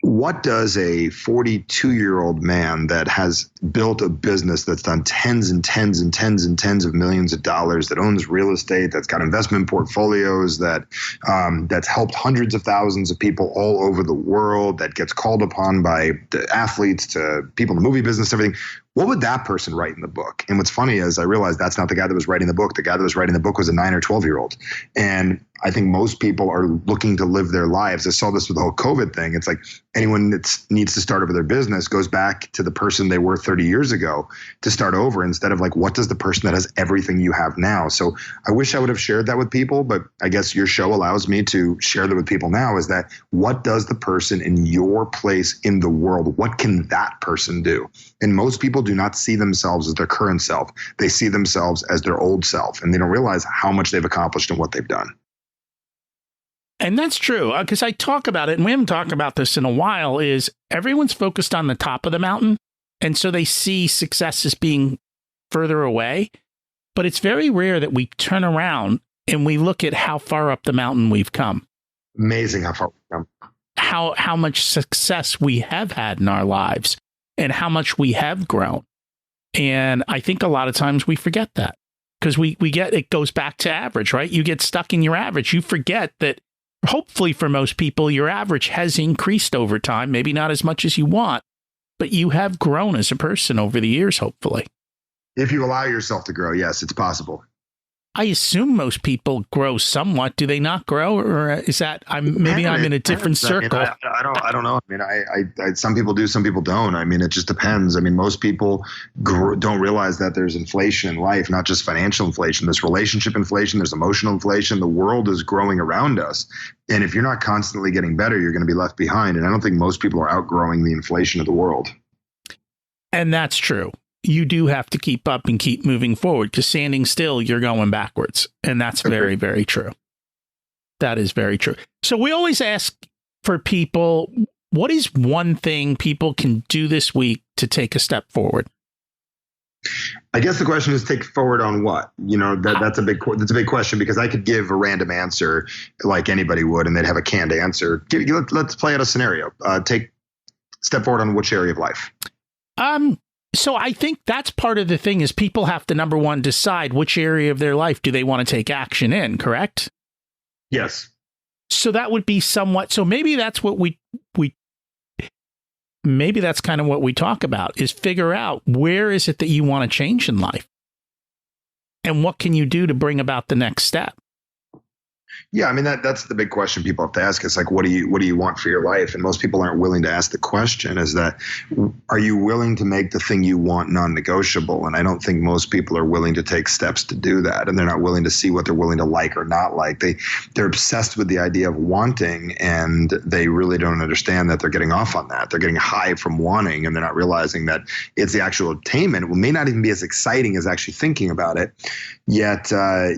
What does a 42-year-old man that has built a business that's done tens and tens and tens and tens of millions of dollars, that owns real estate, that's got investment portfolios, that's helped hundreds of thousands of people all over the world, that gets called upon by the athletes to people in the movie business, everything? What would that person write in the book? And what's funny is I realized that's not the guy that was writing the book. The guy that was writing the book was a 9 or 12-year-old. And I think most people are looking to live their lives. I saw this with the whole COVID thing. It's like anyone that needs to start over their business goes back to the person they were 30 years ago to start over, instead of like, what does the person that has everything you have now? So I wish I would have shared that with people, but I guess your show allows me to share that with people now, is that what does the person in your place in the world, what can that person do? And most people do not see themselves as their current self. They see themselves as their old self, and they don't realize how much they've accomplished and what they've done. And that's true, because I talk about it, and we haven't talked about this in a while, is everyone's focused on the top of the mountain, and so they see success as being further away. But it's very rare that we turn around and we look at how far up the mountain we've come. Amazing how far we've come. How much success we have had in our lives and how much we have grown. And I think a lot of times we forget that, because we get, it goes back to average, right? You get stuck in your average. You forget that hopefully for most people, your average has increased over time, maybe not as much as you want, but you have grown as a person over the years, hopefully. If you allow yourself to grow, yes, it's possible. I assume most people grow somewhat. Do they not grow, or is that maybe I'm in a different circle? I don't know. I mean, I some people do, some people don't. I mean, it just depends. I mean, most people don't realize that there's inflation in life, not just financial inflation. There's relationship inflation. There's emotional inflation. The world is growing around us, and if you're not constantly getting better, you're going to be left behind. And I don't think most people are outgrowing the inflation of the world. And that's true. You do have to keep up and keep moving forward, because standing still, you're going backwards. And that's very, very true. That is very true. So we always ask for people, what is one thing people can do this week to take a step forward? I guess the question is, take forward on what? You know, that's a big question, because I could give a random answer like anybody would, and they'd have a canned answer. Let's play out a scenario. Take step forward on which area of life? So I think that's part of the thing, is people have to, number one, decide which area of their life do they want to take action in, correct? Yes. So that would be somewhat, so maybe that's what maybe that's kind of what we talk about, is figure out where is it that you want to change in life? And what can you do to bring about the next step? Yeah, I mean, that's the big question people have to ask. It's like, what do you want for your life? And most people aren't willing to ask the question, is that, are you willing to make the thing you want non-negotiable? And I don't think most people are willing to take steps to do that. And they're not willing to see what they're willing to like or not like. They're obsessed with the idea of wanting, and they really don't understand that they're getting off on that. They're getting high from wanting, and they're not realizing that it's the actual attainment. It may not even be as exciting as actually thinking about it. Yet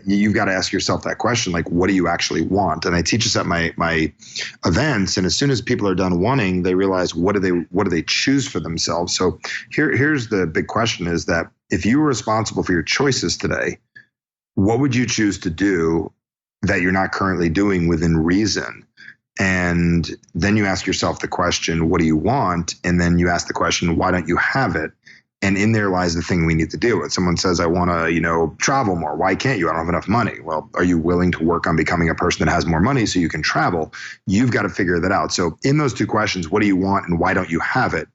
you've got to ask yourself that question, like, what do you actually want? And I teach this at my events, and as soon as people are done wanting, they realize, what do they choose for themselves? So here's the big question, is that if you were responsible for your choices today, what would you choose to do that you're not currently doing within reason? And then you ask yourself the question, what do you want? And then you ask the question, why don't you have it? And in there lies the thing we need to deal with. Someone says, I want to, travel more. Why can't you? I don't have enough money. Well, are you willing to work on becoming a person that has more money so you can travel? You've got to figure that out. So in those two questions, what do you want and why don't you have it,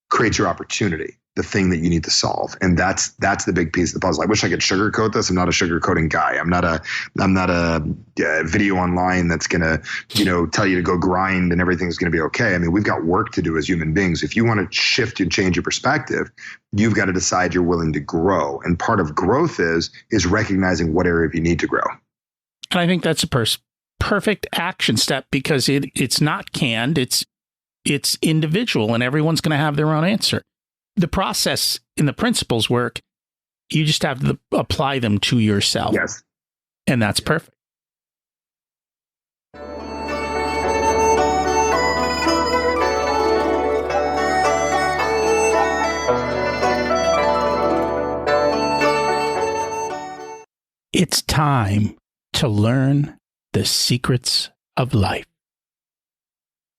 creates your opportunity. the thing that you need to solve. And that's the big piece of the puzzle. I wish I could sugarcoat this. I'm not a sugarcoating guy. I'm not a video online that's going to, tell you to go grind and everything's going to be okay. I mean, we've got work to do as human beings. If you want to shift and change your perspective, you've got to decide you're willing to grow. And part of growth is recognizing what area you need to grow. And I think that's a perfect action step, because it's not canned. It's individual, and everyone's going to have their own answer. The process and the principles work. You just have to apply them to yourself. Yes. And that's perfect. It's time to learn the secrets of life.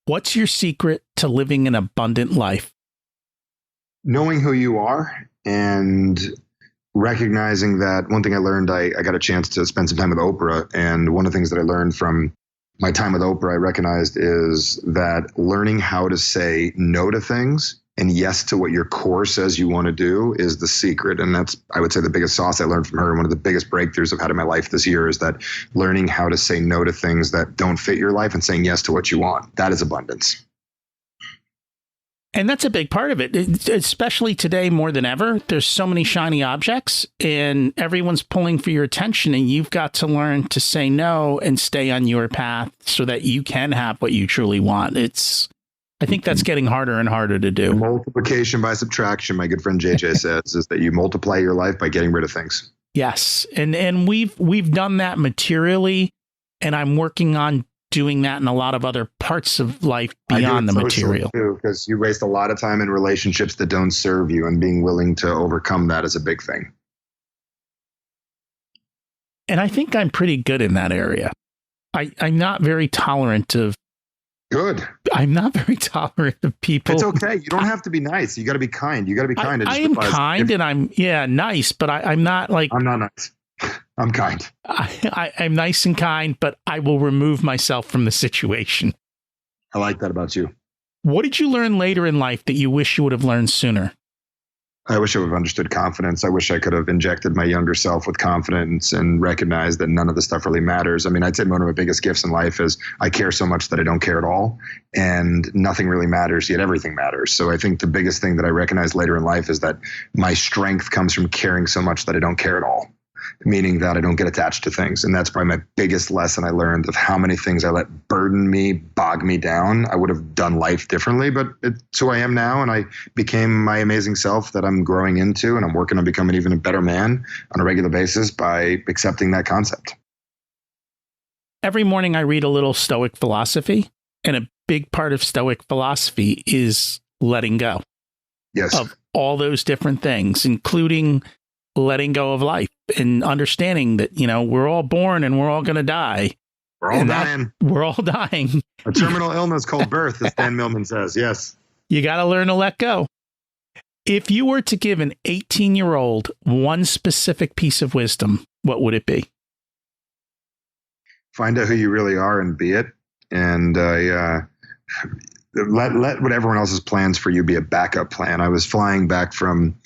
What's your secret to living an abundant life? Knowing who you are and recognizing that. One thing I learned, I got a chance to spend some time with Oprah. And one of the things that I learned from my time with Oprah, I recognized is that learning how to say no to things and yes to what your core says you want to do is the secret. And that's, I would say, the biggest sauce I learned from her. And one of the biggest breakthroughs I've had in my life this year is that learning how to say no to things that don't fit your life and saying yes to what you want. That is abundance. And that's a big part of it, especially today more than ever. There's so many shiny objects and everyone's pulling for your attention, and you've got to learn to say no and stay on your path so that you can have what you truly want. I think that's getting harder and harder to do. Multiplication by subtraction, my good friend JJ says, is that you multiply your life by getting rid of things. Yes. And we've done that materially, and I'm working on doing that in a lot of other parts of life beyond the material. Because you waste a lot of time in relationships that don't serve you, and being willing to overcome that is a big thing. And I think I'm pretty good in that area. I'm not very tolerant of. Good. I'm not very tolerant of people. It's okay. You don't have to be nice. You got to be kind. You got to be kind. I am kind and I'm nice, but I'm not like. I'm not nice. I'm kind. I'm nice and kind, but I will remove myself from the situation. I like that about you. What did you learn later in life that you wish you would have learned sooner? I wish I would have understood confidence. I wish I could have injected my younger self with confidence and recognized that none of this stuff really matters. I mean, I'd say one of my biggest gifts in life is I care so much that I don't care at all, and nothing really matters, yet everything matters. So I think the biggest thing that I recognized later in life is that my strength comes from caring so much that I don't care at all, meaning that I don't get attached to things. And that's probably my biggest lesson I learned of how many things I let burden me, bog me down. I would have done life differently, but it's who I am now. And I became my amazing self that I'm growing into. And I'm working on becoming even a better man on a regular basis by accepting that concept. Every morning I read a little Stoic philosophy, and a big part of Stoic philosophy is letting go. Yes. Of all those different things, including letting go of life and understanding that, we're all born and we're all going to die. We're all dying. We're all dying. A terminal illness called birth, as Dan Millman says. Yes. You got to learn to let go. If you were to give an 18-year-old one specific piece of wisdom, what would it be? Find out who you really are and be it. And let what everyone else's plans for you be a backup plan. I was flying back from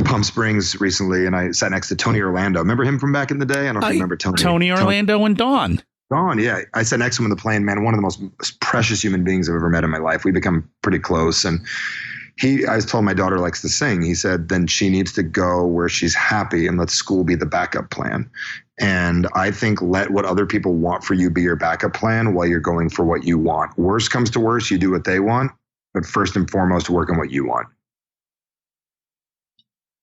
Palm Springs recently, and I sat next to Tony Orlando. Remember him from back in the day? I don't know if you remember Tony. Tony Orlando and Dawn. Dawn, yeah. I sat next to him in the plane, man. One of the most precious human beings I've ever met in my life. We become pretty close. And I was told my daughter likes to sing. He said, then she needs to go where she's happy and let school be the backup plan. And I think let what other people want for you be your backup plan while you're going for what you want. Worst comes to worst, you do what they want. But first and foremost, work on what you want.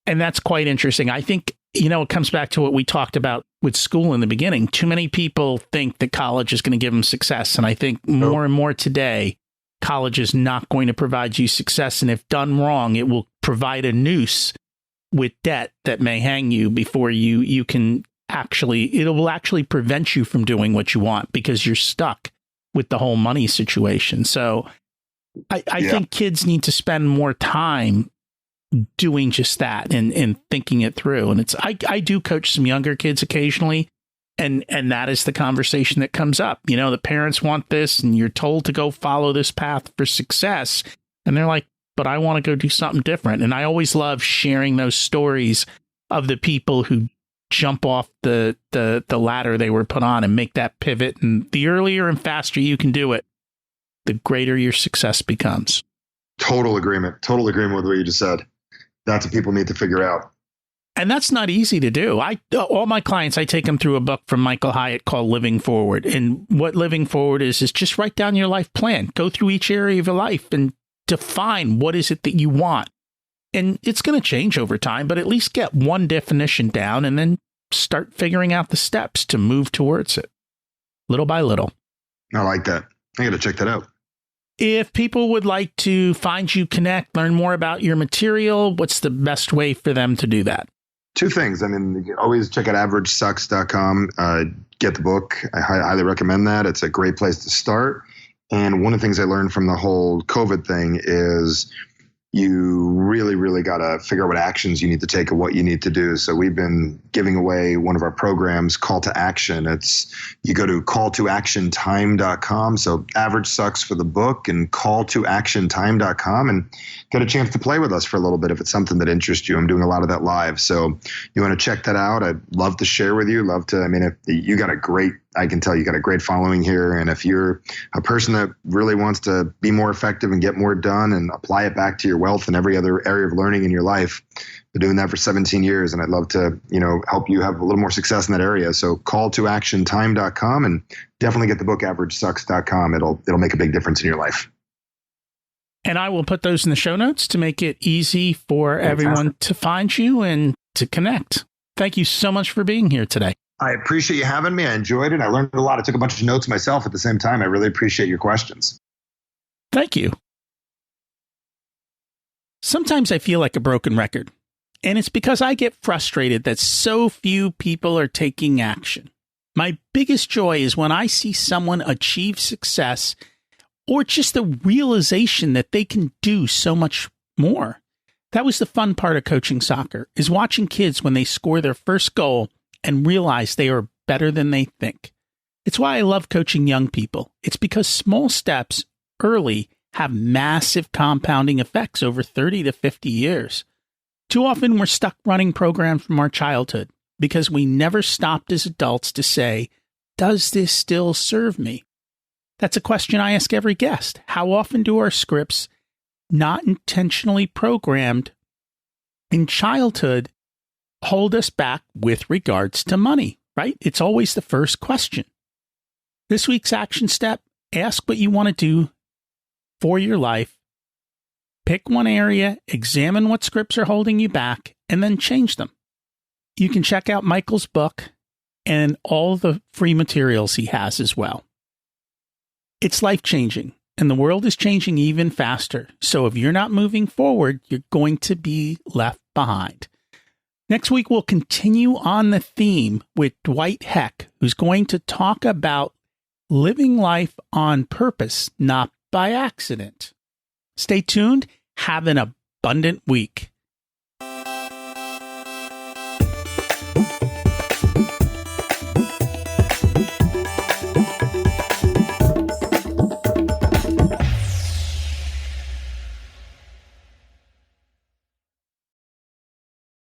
And that's quite interesting. I think, it comes back to what we talked about with school in the beginning. Too many people think that college is going to give them success. And I think more and more today, college is not going to provide you success. And if done wrong, it will provide a noose with debt that may hang you before you can it will actually prevent you from doing what you want because you're stuck with the whole money situation. So I think kids need to spend more time doing just that and thinking it through. And I do coach some younger kids occasionally, and that is the conversation that comes up. The parents want this and you're told to go follow this path for success. And they're like, but I want to go do something different. And I always love sharing those stories of the people who jump off the ladder they were put on and make that pivot. And the earlier and faster you can do it, the greater your success becomes. Total agreement with what you just said. That's what people need to figure out. And that's not easy to do. All my clients, I take them through a book from Michael Hyatt called Living Forward. And what Living Forward is just write down your life plan. Go through each area of your life and define what is it that you want. And it's going to change over time, but at least get one definition down and then start figuring out the steps to move towards it, little by little. I like that. I got to check that out. If people would like to find you, connect, learn more about your material, what's the best way for them to do that? Two things. I mean, you can always check out averagesucks.com. Get the book. I highly recommend that. It's a great place to start. And one of the things I learned from the whole COVID thing is you really, really got to figure out what actions you need to take and what you need to do. So we've been giving away one of our programs, Call to Action. You go to calltoactiontime.com. So Average Sucks for the book and calltoactiontime.com and get a chance to play with us for a little bit if it's something that interests you. I'm doing a lot of that live. So you want to check that out. I'd love to share with you. If you got I can tell you got a great following here. And if you're a person that really wants to be more effective and get more done and apply it back to your wealth and every other area of learning in your life, been doing that for 17 years. And I'd love to, help you have a little more success in that area. So calltoactiontime.com and definitely get the book averagesucks.com. It'll make a big difference in your life. And I will put those in the show notes to make it easy for everyone to find you and to connect. Thank you so much for being here today. I appreciate you having me. I enjoyed it. I learned a lot. I took a bunch of notes myself at the same time. I really appreciate your questions. Thank you. Sometimes I feel like a broken record, and it's because I get frustrated that so few people are taking action. My biggest joy is when I see someone achieve success or just the realization that they can do so much more. That was the fun part of coaching soccer, is watching kids when they score their first goal and realize they are better than they think. It's why I love coaching young people. It's because small steps early have massive compounding effects over 30 to 50 years. Too often we're stuck running programs from our childhood because we never stopped as adults to say, does this still serve me? That's a question I ask every guest. How often do our scripts, not intentionally programmed in childhood, hold us back with regards to money, right? It's always the first question. This week's action step, ask what you want to do for your life. Pick one area, examine what scripts are holding you back, and then change them. You can check out Michael's book and all the free materials he has as well. It's life-changing, and the world is changing even faster. So if you're not moving forward, you're going to be left behind. Next week, we'll continue on the theme with Dwight Heck, who's going to talk about living life on purpose, not by accident. Stay tuned. Have an abundant week.